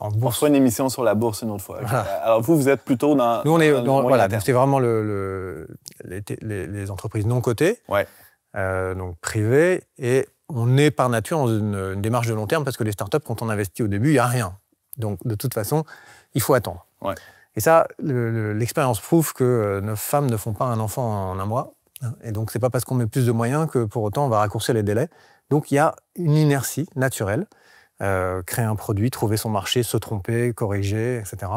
en bourse. On fera une émission sur la bourse une autre fois. Voilà. Alors vous êtes plutôt dans... Nous, on est c'est vraiment les entreprises non cotées, donc privées, et on est par nature dans une démarche de long terme, parce que les startups, quand on investit au début, il n'y a rien. Donc de toute façon, il faut attendre. Et ça, l'expérience prouve que 9 femmes ne font pas un enfant en un mois. Et donc c'est pas parce qu'on met plus de moyens que pour autant on va raccourcir les délais. Donc il y a une inertie naturelle. Créer un produit, trouver son marché, se tromper, corriger, etc.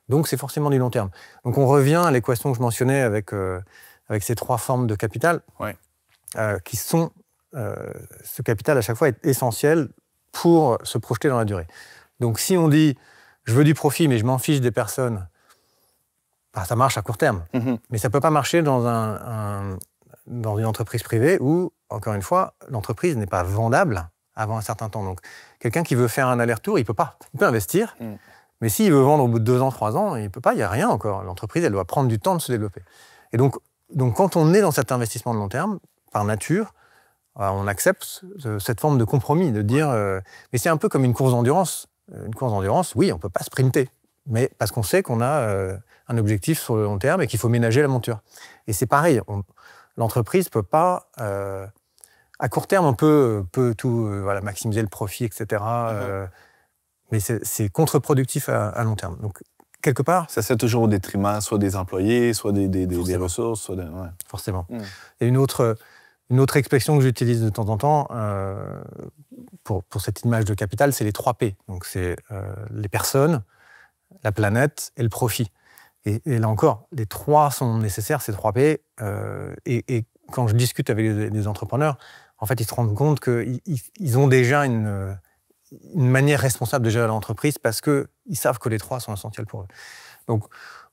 Donc, c'est forcément du long terme. Donc, on revient à l'équation que je mentionnais avec ces 3 formes de capital, qui sont... ce capital, à chaque fois, est essentiel pour se projeter dans la durée. Donc, si on dit « je veux du profit, mais je m'en fiche des personnes », ça marche à court terme. Mais ça ne peut pas marcher dans une entreprise privée où, encore une fois, l'entreprise n'est pas vendable avant un certain temps. Donc, quelqu'un qui veut faire un aller-retour, il peut pas. Il peut investir, mais s'il veut vendre au bout de 2 ans, 3 ans, il peut pas, il n'y a rien encore. L'entreprise, elle doit prendre du temps de se développer. Et donc quand on est dans cet investissement de long terme, par nature, on accepte cette forme de compromis, de dire... mais c'est un peu comme une course d'endurance. Une course d'endurance, oui, on peut pas sprinter, mais parce qu'on sait qu'on a un objectif sur le long terme et qu'il faut ménager la monture. Et c'est pareil, l'entreprise peut pas... à court terme, on peut tout maximiser le profit, etc. Mais c'est contre-productif à long terme. Donc, quelque part... Ça se fait toujours au détriment soit des employés, soit des ressources. Soit Forcément. Et une autre expression que j'utilise de temps en temps pour cette image de capital, c'est les 3 P. Donc, c'est les personnes, la planète et le profit. Et là encore, les 3 sont nécessaires, ces 3 P. Et quand je discute avec des entrepreneurs, en fait, ils se rendent compte qu'ils ont déjà une manière responsable de gérer l'entreprise parce qu'ils savent que les trois sont essentiels pour eux. Donc,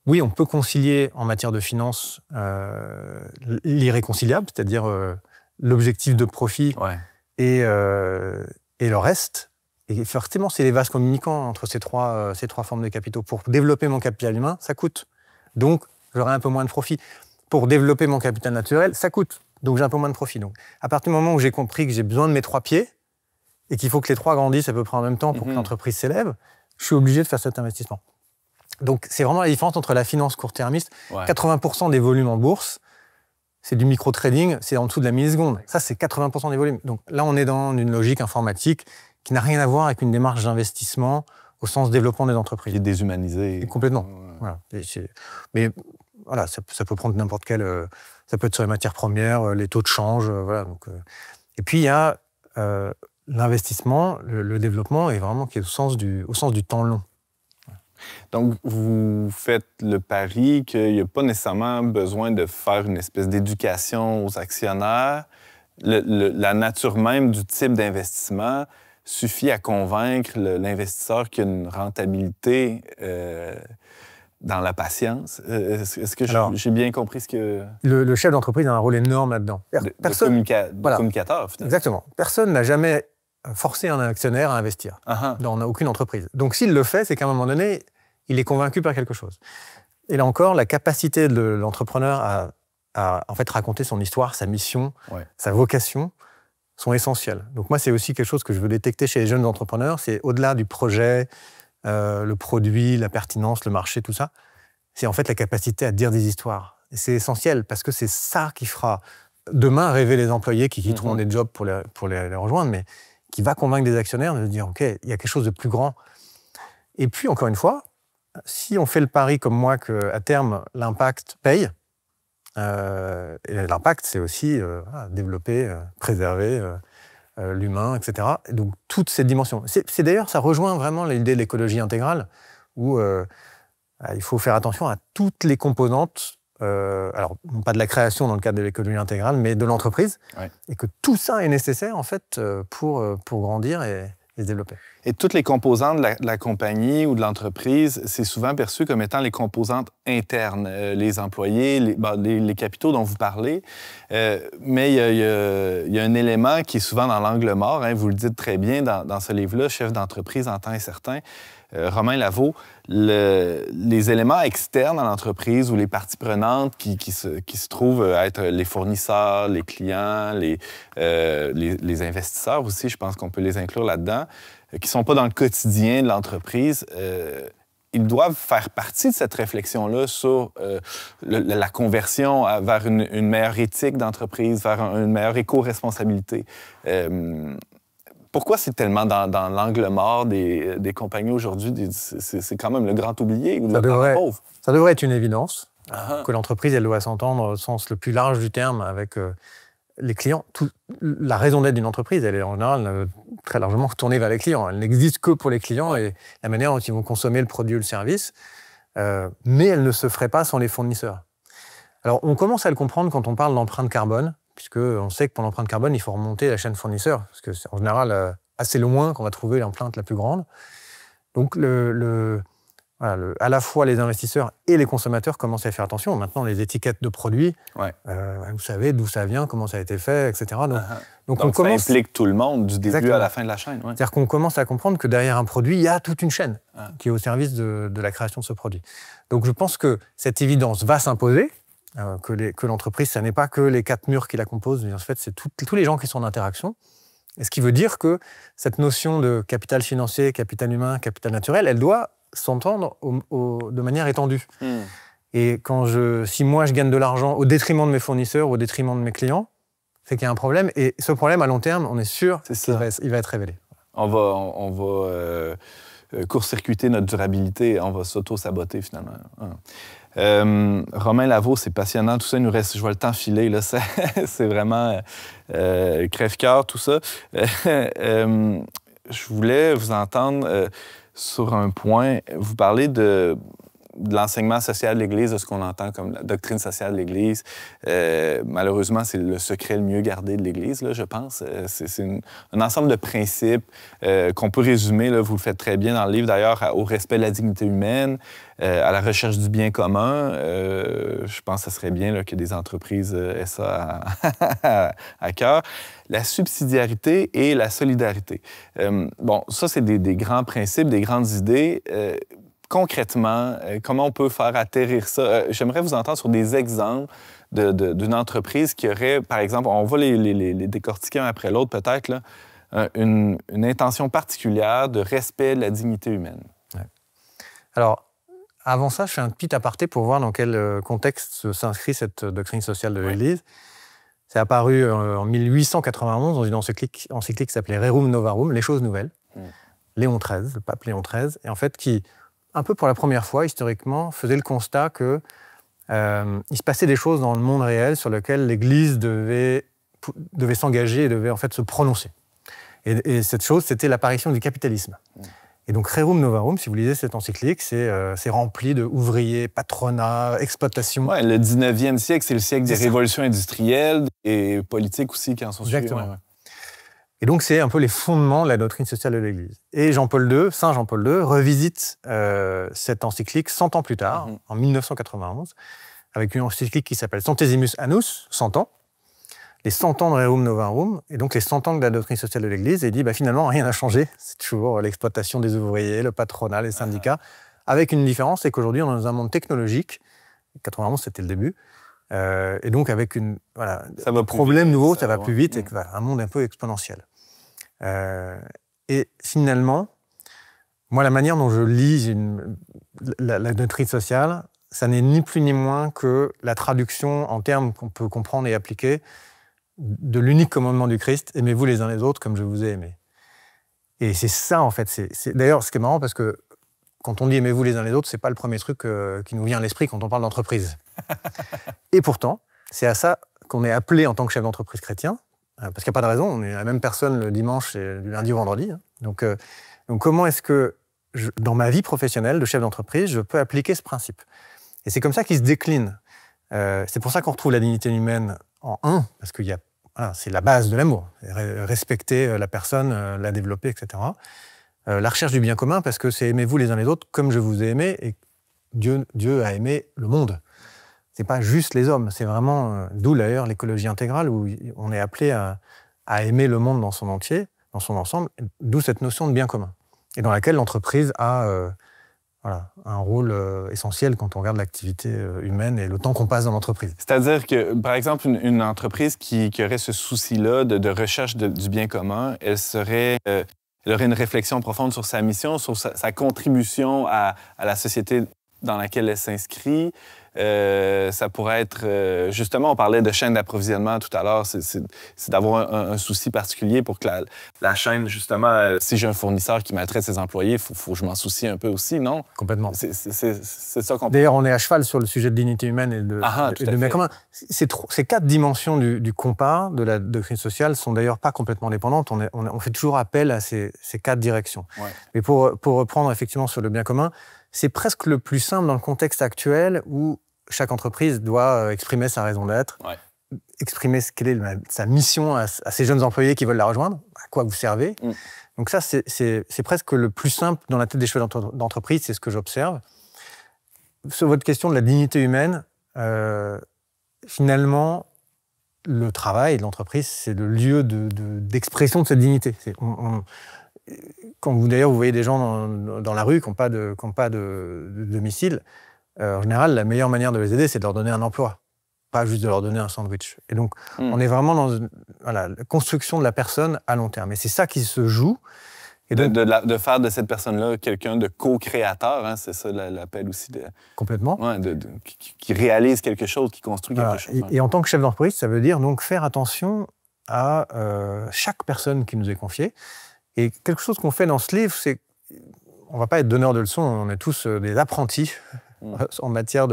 oui, on peut concilier en matière de finance l'irréconciliable, c'est-à-dire l'objectif de profit et le reste. Et forcément, c'est les vases communicants entre ces trois formes de capitaux. Pour développer mon capital humain, ça coûte. Donc, j'aurai un peu moins de profit. Pour développer mon capital naturel, ça coûte. Donc, j'ai un peu moins de profit. Donc, à partir du moment où j'ai compris que j'ai besoin de mes trois pieds et qu'il faut que les trois grandissent à peu près en même temps pour que l'entreprise s'élève, je suis obligé de faire cet investissement. Donc, c'est vraiment la différence entre la finance court-termiste. 80% des volumes en bourse, c'est du micro-trading, c'est en dessous de la milliseconde. Ça, c'est 80% des volumes. Donc là, on est dans une logique informatique qui n'a rien à voir avec une démarche d'investissement au sens développement des entreprises. Qui est déshumanisé. Et complètement. Voilà. Mais voilà, ça peut prendre n'importe quel... ça peut être sur les matières premières, les taux de change. Voilà, donc, et puis, il y a l'investissement, le développement, est vraiment qui est au sens du temps long. Donc, vous faites le pari qu'il n'y a pas nécessairement besoin de faire une espèce d'éducation aux actionnaires. La nature même du type d'investissement suffit à convaincre l'investisseur qu'il y a une rentabilité dans la patience. Est-ce que j'ai bien compris ce que... Le chef d'entreprise a un rôle énorme là-dedans. Communicateur, finalement. Exactement. Personne n'a jamais forcé un actionnaire à investir dans aucune entreprise. Donc, s'il le fait, c'est qu'à un moment donné, il est convaincu par quelque chose. Et là encore, la capacité de l'entrepreneur à en fait raconter son histoire, sa mission, sa vocation, sont essentielles. Donc moi, c'est aussi quelque chose que je veux détecter chez les jeunes entrepreneurs, c'est au-delà du projet, le produit, la pertinence, le marché, tout ça, c'est en fait la capacité à dire des histoires. Et c'est essentiel parce que c'est ça qui fera demain rêver les employés qui quitteront des jobs pour les rejoindre, mais qui va convaincre des actionnaires de dire « OK, il y a quelque chose de plus grand ». Et puis, encore une fois, si on fait le pari comme moi qu'à terme, l'impact paye, et l'impact, c'est aussi développer, préserver l'humain, etc. Et donc, toutes ces dimensions. C'est d'ailleurs, ça rejoint vraiment l'idée de l'écologie intégrale, où il faut faire attention à toutes les composantes, alors non pas de la création dans le cadre de l'économie intégrale, mais de l'entreprise, et que tout ça est nécessaire, en fait, pour grandir et se développer. Et toutes les composantes de la compagnie ou de l'entreprise, c'est souvent perçu comme étant les composantes internes, les employés, les capitaux dont vous parlez. Mais il y a un élément qui est souvent dans l'angle mort, hein, vous le dites très bien dans ce livre-là, Chef d'entreprise en temps incertain. Romain Laveau, les éléments externes à l'entreprise ou les parties prenantes qui se trouvent être les fournisseurs, les clients, les investisseurs aussi, je pense qu'on peut les inclure là-dedans, qui ne sont pas dans le quotidien de l'entreprise, ils doivent faire partie de cette réflexion-là sur la conversion vers une meilleure éthique d'entreprise, vers une meilleure éco-responsabilité. Pourquoi c'est tellement dans l'angle mort des compagnies aujourd'hui? C'est quand même le grand oublié ou le grand pauvre. Ça devrait être une évidence que l'entreprise, elle doit s'entendre au sens le plus large du terme avec les clients. La raison d'être d'une entreprise, elle est en général très largement tournée vers les clients. Elle n'existe que pour les clients et la manière dont ils vont consommer le produit ou le service. Mais elle ne se ferait pas sans les fournisseurs. Alors, on commence à le comprendre quand on parle d'empreinte carbone, puisqu'on sait que pour l'empreinte carbone, il faut remonter la chaîne fournisseur, parce que c'est en général assez loin qu'on va trouver l'empreinte la plus grande. Donc, à la fois les investisseurs et les consommateurs commencent à faire attention. Maintenant, les étiquettes de produits, vous savez d'où ça vient, comment ça a été fait, etc. Donc on commence... ça implique tout le monde, du début à la fin de la chaîne. C'est-à-dire qu'on commence à comprendre que derrière un produit, il y a toute une chaîne qui est au service de la création de ce produit. Donc je pense que cette évidence va s'imposer, que l'entreprise, ça n'est pas que les 4 murs qui la composent, mais en fait, c'est tous les gens qui sont en interaction. Et ce qui veut dire que cette notion de capital financier, capital humain, capital naturel, elle doit s'entendre de manière étendue. Et si moi, je gagne de l'argent au détriment de mes fournisseurs, au détriment de mes clients, c'est qu'il y a un problème. Et ce problème, à long terme, on est sûr qu'il va être révélé. On va court-circuiter notre durabilité, on va s'auto-saboter, finalement. Romain Laveau, c'est passionnant. Tout ça, il nous reste, je vois le temps filer, là, c'est vraiment crève-cœur, tout ça. Je voulais vous entendre sur un point. Vous parlez de l'enseignement social de l'Église, de ce qu'on entend comme la doctrine sociale de l'Église. Malheureusement, c'est le secret le mieux gardé de l'Église, là, je pense. C'est un ensemble de principes qu'on peut résumer, là, vous le faites très bien dans le livre d'ailleurs, au respect de la dignité humaine, à la recherche du bien commun. Je pense que ce serait bien là, que des entreprises aient ça à cœur. La subsidiarité et la solidarité. Bon, ça, c'est des grands principes, des grandes idées. Concrètement, comment on peut faire atterrir ça? J'aimerais vous entendre sur des exemples d'une entreprise qui aurait, par exemple, on va les décortiquer un après l'autre peut-être, là, une intention particulière de respect de la dignité humaine. Ouais. Alors, avant ça, je fais un petit aparté pour voir dans quel contexte s'inscrit cette doctrine sociale de l'Église. C'est apparu en 1891 dans une encyclique qui s'appelait Rerum Novarum, les choses nouvelles. Léon XIII, le pape Léon XIII, et en fait qui, un peu pour la première fois, historiquement, faisait le constat que il se passait des choses dans le monde réel sur lesquelles l'Église devait s'engager et devait en fait se prononcer. Et cette chose, c'était l'apparition du capitalisme. Et donc, Rerum Novarum, si vous lisez cette encyclique, c'est rempli d'ouvriers, patronat, exploitation. Ouais, le 19e siècle, c'est le siècle des révolutions industrielles et politiques aussi qui en sont suivies. Exactement. Ouais. Et donc, c'est un peu les fondements de la doctrine sociale de l'Église. Et Saint Jean-Paul II, revisite cette encyclique 100 ans plus tard, en 1991, avec une encyclique qui s'appelle Centesimus Annus, 100 ans, les 100 ans de Rerum Novarum, et donc les 100 ans de la doctrine sociale de l'Église, et il dit, finalement, rien n'a changé. C'est toujours l'exploitation des ouvriers, le patronat, les syndicats, avec une différence, c'est qu'aujourd'hui, on est dans un monde technologique. 91, c'était le début. Et donc, avec un problème nouveau, ça va plus vite, et un monde un peu exponentiel. Et finalement, moi, la manière dont je lis la doctrine sociale, ça n'est ni plus ni moins que la traduction en termes qu'on peut comprendre et appliquer de l'unique commandement du Christ, aimez-vous les uns les autres comme je vous ai aimés. Et c'est ça, en fait. D'ailleurs, ce qui est marrant, parce que quand on dit aimez-vous les uns les autres, c'est pas le premier truc qui nous vient à l'esprit quand on parle d'entreprise. Et pourtant, c'est à ça qu'on est appelé en tant que chef d'entreprise chrétien, parce qu'il n'y a pas de raison, on est la même personne le dimanche et du lundi au vendredi. Donc comment est-ce que, dans ma vie professionnelle de chef d'entreprise, je peux appliquer ce principe? Et c'est comme ça qu'il se décline. C'est pour ça qu'on retrouve la dignité humaine en un, parce que c'est la base de l'amour. Respecter la personne, la développer, etc. La recherche du bien commun, parce que c'est aimez-vous les uns les autres comme je vous ai aimé, et Dieu a aimé le monde. C'est pas juste les hommes, c'est vraiment, d'où d'ailleurs l'écologie intégrale, où on est appelé à aimer le monde dans son entier, dans son ensemble, d'où cette notion de bien commun, et dans laquelle l'entreprise a un rôle essentiel quand on regarde l'activité humaine et le temps qu'on passe dans l'entreprise. C'est-à-dire que, par exemple, une entreprise qui aurait ce souci-là de recherche du bien commun, elle aurait une réflexion profonde sur sa mission, sur sa contribution à la société dans laquelle elle s'inscrit. Ça pourrait être... justement, on parlait de chaîne d'approvisionnement tout à l'heure. C'est d'avoir un souci particulier pour que la chaîne, justement, si j'ai un fournisseur qui maltraite ses employés, il faut que je m'en soucie un peu aussi, non? Complètement. C'est ça qu'on... D'ailleurs, on est à cheval sur le sujet de dignité humaine et de bien commun. Ces 4 dimensions du compas, de la doctrine sociale, sont d'ailleurs pas complètement dépendantes. On fait toujours appel à ces 4 directions. Ouais. Mais pour reprendre effectivement sur le bien commun, c'est presque le plus simple dans le contexte actuel où chaque entreprise doit exprimer sa raison d'être, exprimer quelle est sa mission à ses jeunes employés qui veulent la rejoindre, à quoi vous servez. Donc ça, c'est presque le plus simple dans la tête des chefs d'entreprise, c'est ce que j'observe. Sur votre question de la dignité humaine, finalement, le travail de l'entreprise, c'est le lieu d'expression de cette dignité. Quand vous voyez des gens dans la rue qui n'ont pas de domicile, en général, la meilleure manière de les aider, c'est de leur donner un emploi, pas juste de leur donner un sandwich. Et donc, on est vraiment dans la construction de la personne à long terme. Et c'est ça qui se joue. Et donc, de faire de cette personne-là quelqu'un de co-créateur, hein, c'est ça l'appel aussi. Complètement. Ouais, qui réalise quelque chose, qui construit quelque chose. Et en tant que chef d'entreprise, ça veut dire donc faire attention à chaque personne qui nous est confiée. Et quelque chose qu'on fait dans ce livre, c'est on ne va pas être donneur de leçons, on est tous des apprentis en matière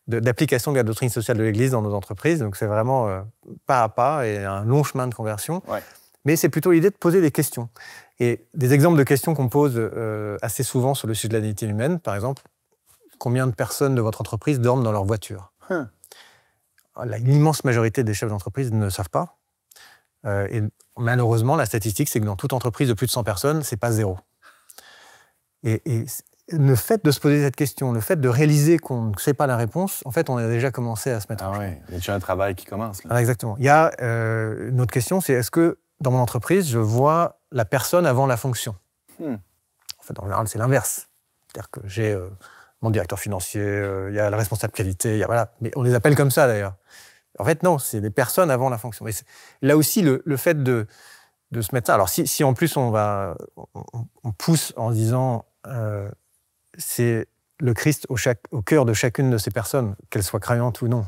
d'application de la doctrine sociale de l'Église dans nos entreprises. Donc c'est vraiment pas à pas et un long chemin de conversion. Ouais. Mais c'est plutôt l'idée de poser des questions. Et des exemples de questions qu'on pose assez souvent sur le sujet de la dignité humaine, par exemple, combien de personnes de votre entreprise dorment dans leur voiture. L'immense majorité des chefs d'entreprise ne savent pas. Et malheureusement, la statistique, c'est que dans toute entreprise de plus de 100 personnes, c'est pas 0. Et le fait de se poser cette question, le fait de réaliser qu'on ne sait pas la réponse, en fait, on a déjà commencé à se mettre en chemin. Il y a déjà un travail qui commence. Là. Ah, exactement. Il y a une autre question, c'est est-ce que dans mon entreprise, je vois la personne avant la fonction? En fait, en général, c'est l'inverse. C'est-à-dire que j'ai mon directeur financier, il y a le responsable qualité, voilà. Mais on les appelle comme ça, d'ailleurs. En fait, non, c'est des personnes avant la fonction. Et là aussi, le fait de se mettre ça... Alors, si en plus, on pousse en disant c'est le Christ au cœur de chacune de ces personnes, qu'elles soient croyantes ou non,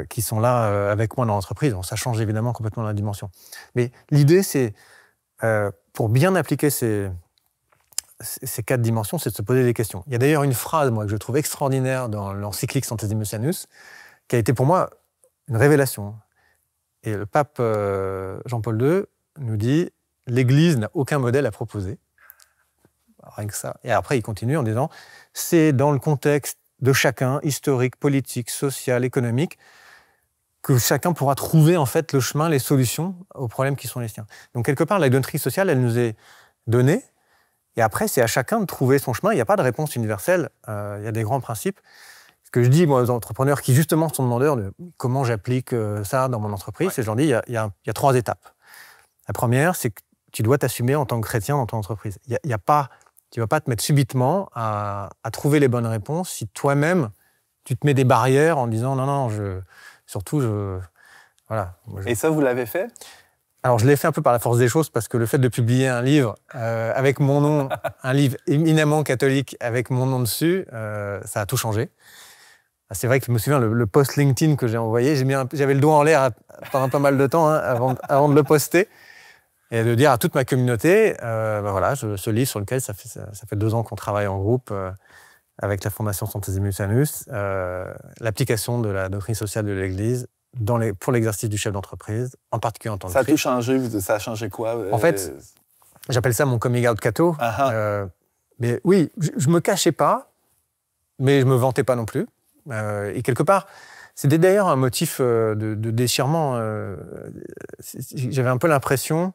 qui sont là avec moi dans l'entreprise, ça change évidemment complètement la dimension. Mais l'idée, c'est, pour bien appliquer ces 4 dimensions, c'est de se poser des questions. Il y a d'ailleurs une phrase, moi, que je trouve extraordinaire dans l'encyclique Centesimus Annus, qui a été pour moi une révélation. Et le pape Jean-Paul II nous dit « L'Église n'a aucun modèle à proposer ». Rien que ça. Et après, il continue en disant « C'est dans le contexte de chacun, historique, politique, social, économique, que chacun pourra trouver en fait le chemin, les solutions aux problèmes qui sont les siens. » Donc quelque part, la doctrine sociale, elle nous est donnée. Et après, c'est à chacun de trouver son chemin. Il n'y a pas de réponse universelle. Il y a des grands principes. Ce que je dis, moi, aux entrepreneurs qui, justement, sont demandeurs de comment j'applique ça dans mon entreprise, c'est que je leur dis, il y a 3 étapes. La première, c'est que tu dois t'assumer en tant que chrétien dans ton entreprise. Tu ne vas pas te mettre subitement à trouver les bonnes réponses si toi-même, tu te mets des barrières en disant, non, voilà. Et ça, vous l'avez fait? Alors, je l'ai fait un peu par la force des choses, parce que le fait de publier un livre avec mon nom, un livre éminemment catholique avec mon nom dessus, ça a tout changé. C'est vrai que je me souviens, le post LinkedIn que j'ai envoyé, j'avais le doigt en l'air pendant pas mal de temps avant de le poster, et de dire à toute ma communauté, voilà, ce livre sur lequel ça fait 2 ans qu'on travaille en groupe avec la Fondation Centesimus Annus, l'application de la doctrine sociale de l'Église pour l'exercice du chef d'entreprise, en particulier en tant que Christ. Ça a tout changé? Ça a changé quoi? En fait, j'appelle ça mon coming out catho. Mais oui, je me cachais pas, mais je me vantais pas non plus. Et quelque part, c'était d'ailleurs un motif de déchirement. J'avais un peu l'impression,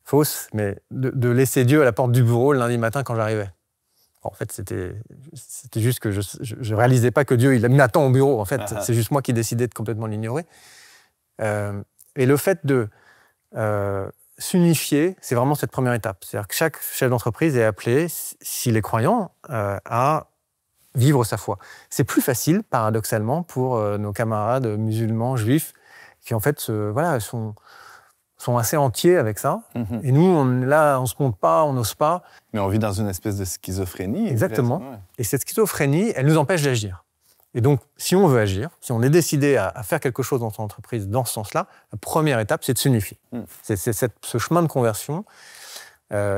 fausse, mais de laisser Dieu à la porte du bureau le lundi matin quand j'arrivais. En fait, c'était juste que je réalisais pas que Dieu, il m'attend au bureau. En fait, c'est juste moi qui décidais de complètement l'ignorer. Et le fait de s'unifier, c'est vraiment cette première étape. C'est-à-dire que chaque chef d'entreprise est appelé, s'il est croyant, à vivre sa foi. C'est plus facile, paradoxalement, pour nos camarades musulmans, juifs, qui en fait sont assez entiers avec ça. Et nous, on se montre pas, on n'ose pas. Mais on vit dans une espèce de schizophrénie. Exactement. Et cette schizophrénie, elle nous empêche d'agir. Et donc, si on veut agir, si on est décidé à faire quelque chose dans son entreprise dans ce sens-là, la première étape, c'est de s'unifier. C'est ce chemin de conversion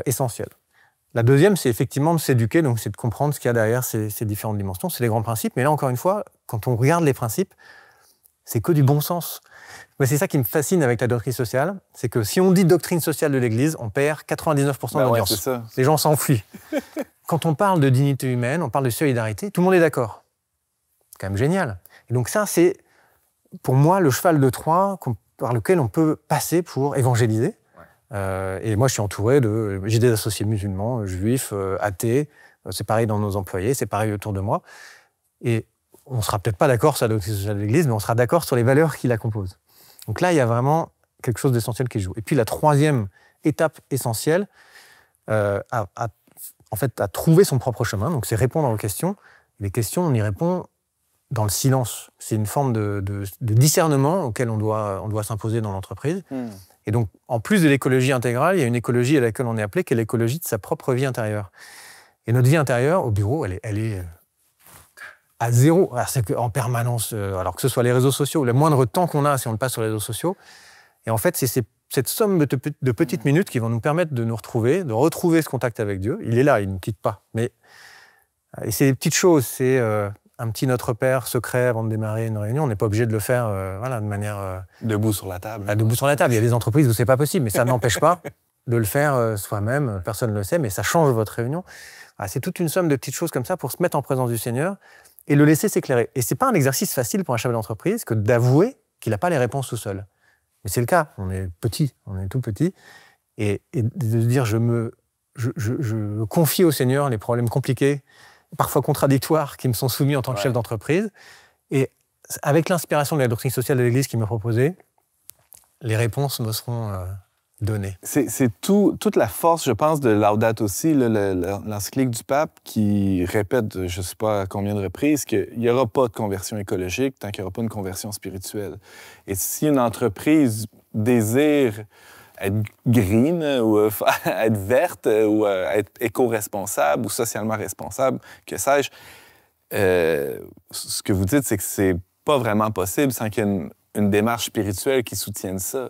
essentiel. La deuxième, c'est effectivement de s'éduquer, donc c'est de comprendre ce qu'il y a derrière ces différentes dimensions. C'est les grands principes, mais là, encore une fois, quand on regarde les principes, c'est que du bon sens. Mais c'est ça qui me fascine avec la doctrine sociale, c'est que si on dit doctrine sociale de l'Église, on perd 99% de l'audience. Ouais, les gens s'enfuient. Quand on parle de dignité humaine, on parle de solidarité, tout le monde est d'accord. C'est quand même génial. Et donc ça, c'est pour moi le cheval de Troie par lequel on peut passer pour évangéliser. Et moi, je suis entouré j'ai des associés musulmans, juifs, athées. C'est pareil dans nos employés, c'est pareil autour de moi. Et on ne sera peut-être pas d'accord sur la doctrine sociale de l'Église, mais on sera d'accord sur les valeurs qui la composent. Donc là, il y a vraiment quelque chose d'essentiel qui joue. Et puis la troisième étape essentielle, en fait, à trouver son propre chemin. Donc c'est répondre aux questions. Les questions, on y répond dans le silence. C'est une forme de discernement auquel on doit s'imposer dans l'entreprise. Et donc, en plus de l'écologie intégrale, il y a une écologie à laquelle on est appelé, qui est l'écologie de sa propre vie intérieure. Et notre vie intérieure, au bureau, elle est à zéro. C'est qu'en permanence, alors que ce soit les réseaux sociaux, le moindre temps qu'on a si on le passe sur les réseaux sociaux. Et en fait, c'est cette somme de petites minutes qui vont nous permettre de nous retrouver, de retrouver ce contact avec Dieu. Il est là, il ne nous quitte pas. Et c'est des petites choses, c'est un petit Notre Père secret avant de démarrer une réunion. On n'est pas obligé de le faire de manière... debout sur la table. Debout sur la table. Il y a des entreprises où c'est pas possible, mais ça n'empêche pas de le faire soi-même. Personne ne le sait, mais ça change votre réunion. C'est toute une somme de petites choses comme ça pour se mettre en présence du Seigneur et le laisser s'éclairer. Et c'est pas un exercice facile pour un chef d'entreprise que d'avouer qu'il n'a pas les réponses tout seul. Mais c'est le cas. On est petit, on est tout petit. Et de se dire, je confie au Seigneur les problèmes compliqués, parfois contradictoires, qui me sont soumis en tant que chef d'entreprise. Et avec l'inspiration de la doctrine sociale de l'Église qui me proposait, les réponses me seront données. C'est toute la force, je pense, de Laudato Si, l'encyclique du pape, qui répète, je ne sais pas à combien de reprises, qu'il n'y aura pas de conversion écologique tant qu'il n'y aura pas une conversion spirituelle. Et si une entreprise désire être green ou être verte ou être éco-responsable ou socialement responsable, que sais-je, ce que vous dites, c'est que c'est pas vraiment possible sans qu'il y ait une démarche spirituelle qui soutienne ça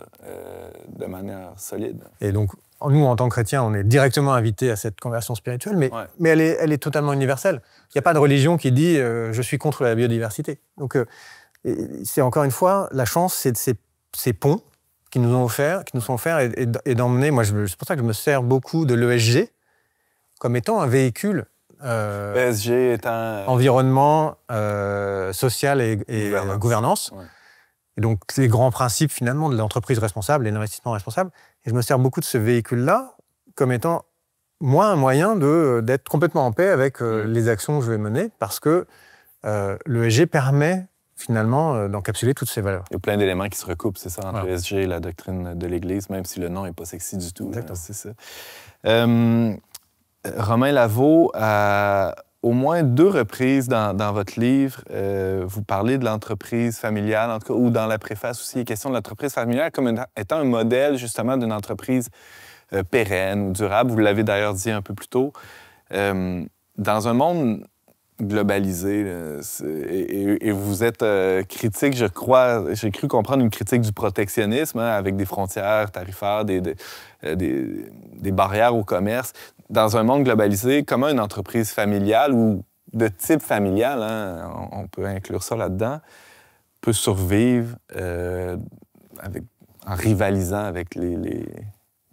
de manière solide. Et donc, nous, en tant que chrétiens, on est directement invités à cette conversion spirituelle, mais elle est totalement universelle. Il n'y a pas de religion qui dit « je suis contre la biodiversité ». Donc, c'est encore une fois, la chance, c'est de ces ponts qui nous sont offerts et d'emmener. Moi, c'est pour ça que je me sers beaucoup de l'ESG comme étant un véhicule ESG étant environnement, social et gouvernance. Ouais. Et donc, les grands principes, finalement, de l'entreprise responsable et l'investissement responsable. Et je me sers beaucoup de ce véhicule-là comme étant, moi, un moyen d'être complètement en paix avec les actions que je vais mener, parce que l'ESG permet, finalement, d'encapsuler toutes ces valeurs. Il y a plein d'éléments qui se recoupent, c'est ça, entre l'ESG et la doctrine de l'Église, même si le nom n'est pas sexy du tout. C'est ça. Romain Lavaux, à au moins 2 reprises dans votre livre, vous parlez de l'entreprise familiale, en tout cas, ou dans la préface aussi, il est question de l'entreprise familiale comme étant un modèle, justement, d'une entreprise pérenne ou durable. Vous l'avez d'ailleurs dit un peu plus tôt. Dans un monde globalisé, et vous êtes critique, je crois, j'ai cru comprendre une critique du protectionnisme, avec des frontières tarifaires, des barrières au commerce. Dans un monde globalisé, comment une entreprise familiale ou de type familial, on peut inclure ça là-dedans, peut survivre en rivalisant avec les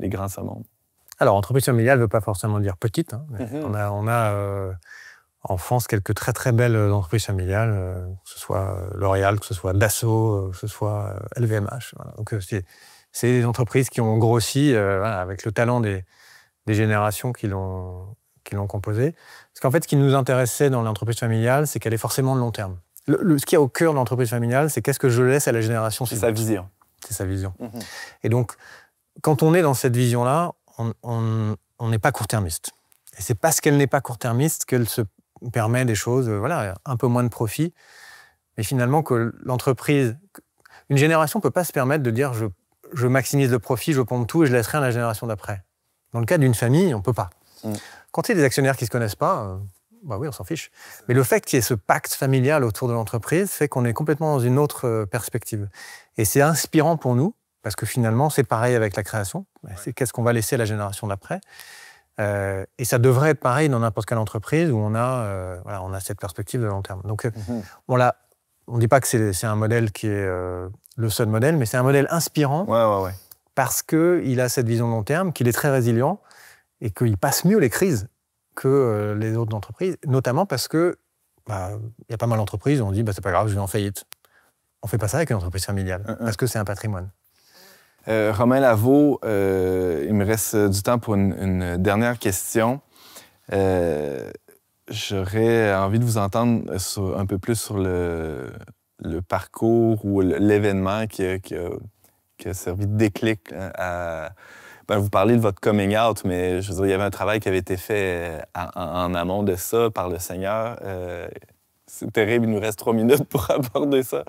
grands saumons? Alors, entreprise familiale ne veut pas forcément dire petite. On a en France quelques très très belles entreprises familiales, que ce soit L'Oréal, que ce soit Dassault, que ce soit LVMH. Voilà. Donc, c'est des entreprises qui ont grossi avec le talent des générations qui l'ont composée. Parce qu'en fait, ce qui nous intéressait dans l'entreprise familiale, c'est qu'elle est forcément de long terme. Ce qui est au cœur de l'entreprise familiale, c'est qu'est-ce que je laisse à la génération suivante. C'est sa vision. C'est sa vision. Et donc, quand on est dans cette vision-là, on n'est pas court-termiste. Et c'est parce qu'elle n'est pas court-termiste qu'elle se permet des choses, un peu moins de profit. Mais finalement, que l'entreprise... Une génération ne peut pas se permettre de dire je maximise le profit, je pompe tout et je laisse rien à la génération d'après. Dans le cas d'une famille, on ne peut pas. Quand il y a des actionnaires qui ne se connaissent pas, oui, on s'en fiche. Mais le fait qu'il y ait ce pacte familial autour de l'entreprise fait qu'on est complètement dans une autre perspective. Et c'est inspirant pour nous, parce que finalement, c'est pareil avec la création. C'est qu'est-ce qu'on va laisser à la génération d'après. Et ça devrait être pareil dans n'importe quelle entreprise où on a cette perspective de long terme. Donc, on ne dit pas que c'est un modèle qui est le seul modèle, mais c'est un modèle inspirant. Parce qu'il a cette vision de long terme, qu'il est très résilient et qu'il passe mieux les crises que les autres entreprises, notamment parce qu'il y a pas mal d'entreprises où on dit c'est pas grave, je vais en faillite. On ne fait pas ça avec une entreprise familiale, parce que c'est un patrimoine. Romain Lavaux, il me reste du temps pour une dernière question. J'aurais envie de vous entendre un peu plus sur le parcours ou l'événement qui a servi de déclic à... vous parlez de votre coming out, mais je veux dire, il y avait un travail qui avait été fait en amont de ça par le Seigneur. C'est terrible, il nous reste 3 minutes pour aborder ça.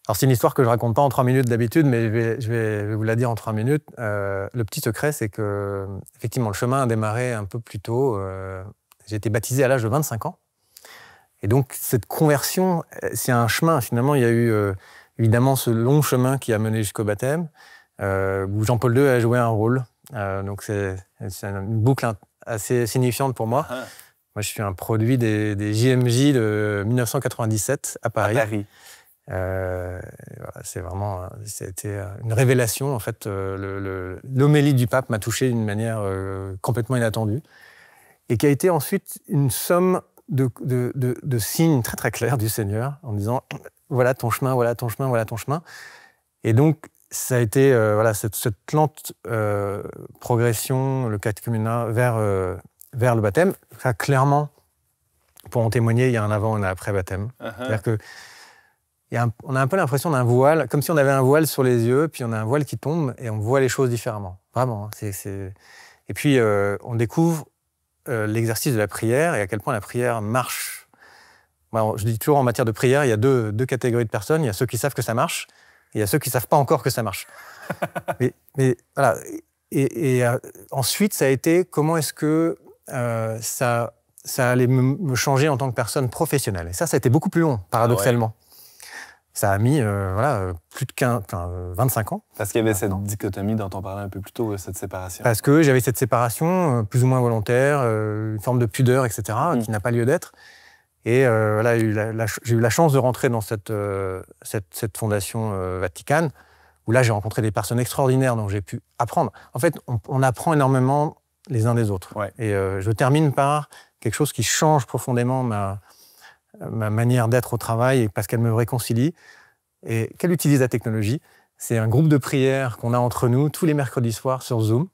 Alors, c'est une histoire que je ne raconte pas en 3 minutes d'habitude, mais je vais vous la dire en 3 minutes. Le petit secret, c'est que, effectivement, le chemin a démarré un peu plus tôt. J'ai été baptisé à l'âge de 25 ans. Et donc, cette conversion, c'est un chemin. Finalement, il y a eu... évidemment, ce long chemin qui a mené jusqu'au baptême, où Jean-Paul II a joué un rôle. Donc, c'est une boucle assez signifiante pour moi. Moi, je suis un produit des JMJ de 1997 à Paris. C'était une révélation. En fait, l'homélie du pape m'a touché d'une manière complètement inattendue. et qui a été ensuite une somme de signes très très clairs du Seigneur en disant voilà ton chemin, voilà ton chemin, voilà ton chemin. Et donc ça a été cette lente progression, le catéchuménat vers le baptême. Ça, clairement, pour en témoigner, il y a un avant et un après baptême. C'est-à-dire que on a un peu l'impression d'un voile, comme si on avait un voile sur les yeux, puis on a un voile qui tombe et on voit les choses différemment. Vraiment. Et puis on découvre l'exercice de la prière et à quel point la prière marche. Alors, je dis toujours en matière de prière, il y a deux catégories de personnes. Il y a ceux qui savent que ça marche et il y a ceux qui ne savent pas encore que ça marche. mais voilà. Et ensuite, ça a été comment est-ce que ça allait me changer en tant que personne professionnelle. Et ça a été beaucoup plus long, paradoxalement. Ouais. Ça a mis plus de 25 ans. Parce qu'il y avait cette dichotomie dont on parlait un peu plus tôt, cette séparation. Parce que j'avais cette séparation plus ou moins volontaire, une forme de pudeur, etc., qui n'a pas lieu d'être. Et j'ai eu la chance de rentrer dans cette fondation Vaticane, où là j'ai rencontré des personnes extraordinaires dont j'ai pu apprendre. En fait, on apprend énormément les uns des autres. Ouais. Et je termine par quelque chose qui change profondément ma manière d'être au travail parce qu'elle me réconcilie et qu'elle utilise la technologie. C'est un groupe de prière qu'on a entre nous tous les mercredis soirs sur Zoom,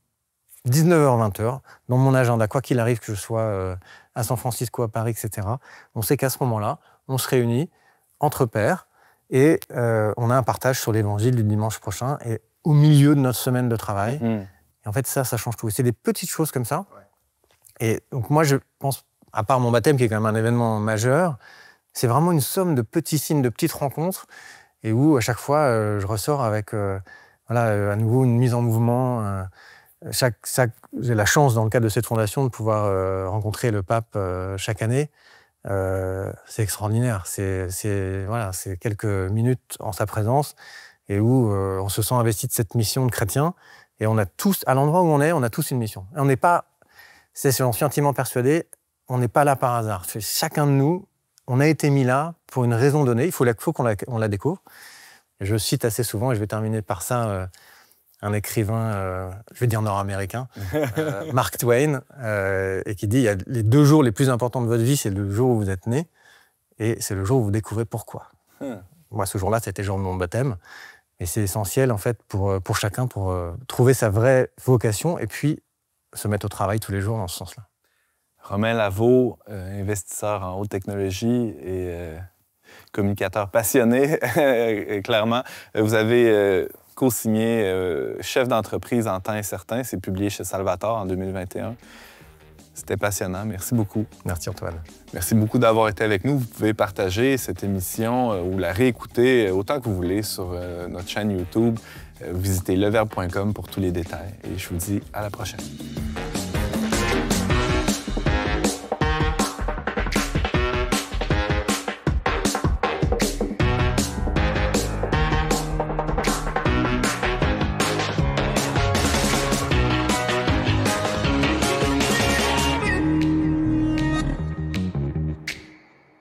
19h-20h, dans mon agenda, quoi qu'il arrive, que je sois à San Francisco, à Paris, etc. On sait qu'à ce moment-là, on se réunit entre pairs et on a un partage sur l'évangile du dimanche prochain et au milieu de notre semaine de travail. Et en fait, ça change tout. Et c'est des petites choses comme ça. Ouais. Et donc moi, je pense, à part mon baptême, qui est quand même un événement majeur, c'est vraiment une somme de petits signes, de petites rencontres, et où à chaque fois, je ressors avec à nouveau une mise en mouvement. J'ai la chance, dans le cadre de cette fondation, de pouvoir rencontrer le pape chaque année. C'est extraordinaire. C'est quelques minutes en sa présence, et où on se sent investi de cette mission de chrétien, et on a tous, à l'endroit où on a tous une mission. Et on n'est pas, j'en suis intimement persuadé, on n'est pas là par hasard. Chacun de nous, on a été mis là pour une raison donnée. Il faut qu'on la découvre. Et je cite assez souvent, et je vais terminer par ça, un écrivain, je vais dire nord-américain, Mark Twain, et qui dit il y a les 2 jours les plus importants de votre vie, c'est le jour où vous êtes né, et c'est le jour où vous découvrez pourquoi. Moi, ce jour-là, c'était le jour de mon baptême. Et c'est essentiel, en fait, pour chacun, pour trouver sa vraie vocation, et puis se mettre au travail tous les jours dans ce sens-là. Romain Lavaux, investisseur en haute technologie et communicateur passionné, clairement. Vous avez co-signé Chef d'entreprise en temps incertain. C'est publié chez Salvatore en 2021. C'était passionnant. Merci beaucoup. Merci Antoine. Merci beaucoup d'avoir été avec nous. Vous pouvez partager cette émission ou la réécouter autant que vous voulez sur notre chaîne YouTube. Visitez leverbe.com pour tous les détails. Et je vous dis à la prochaine.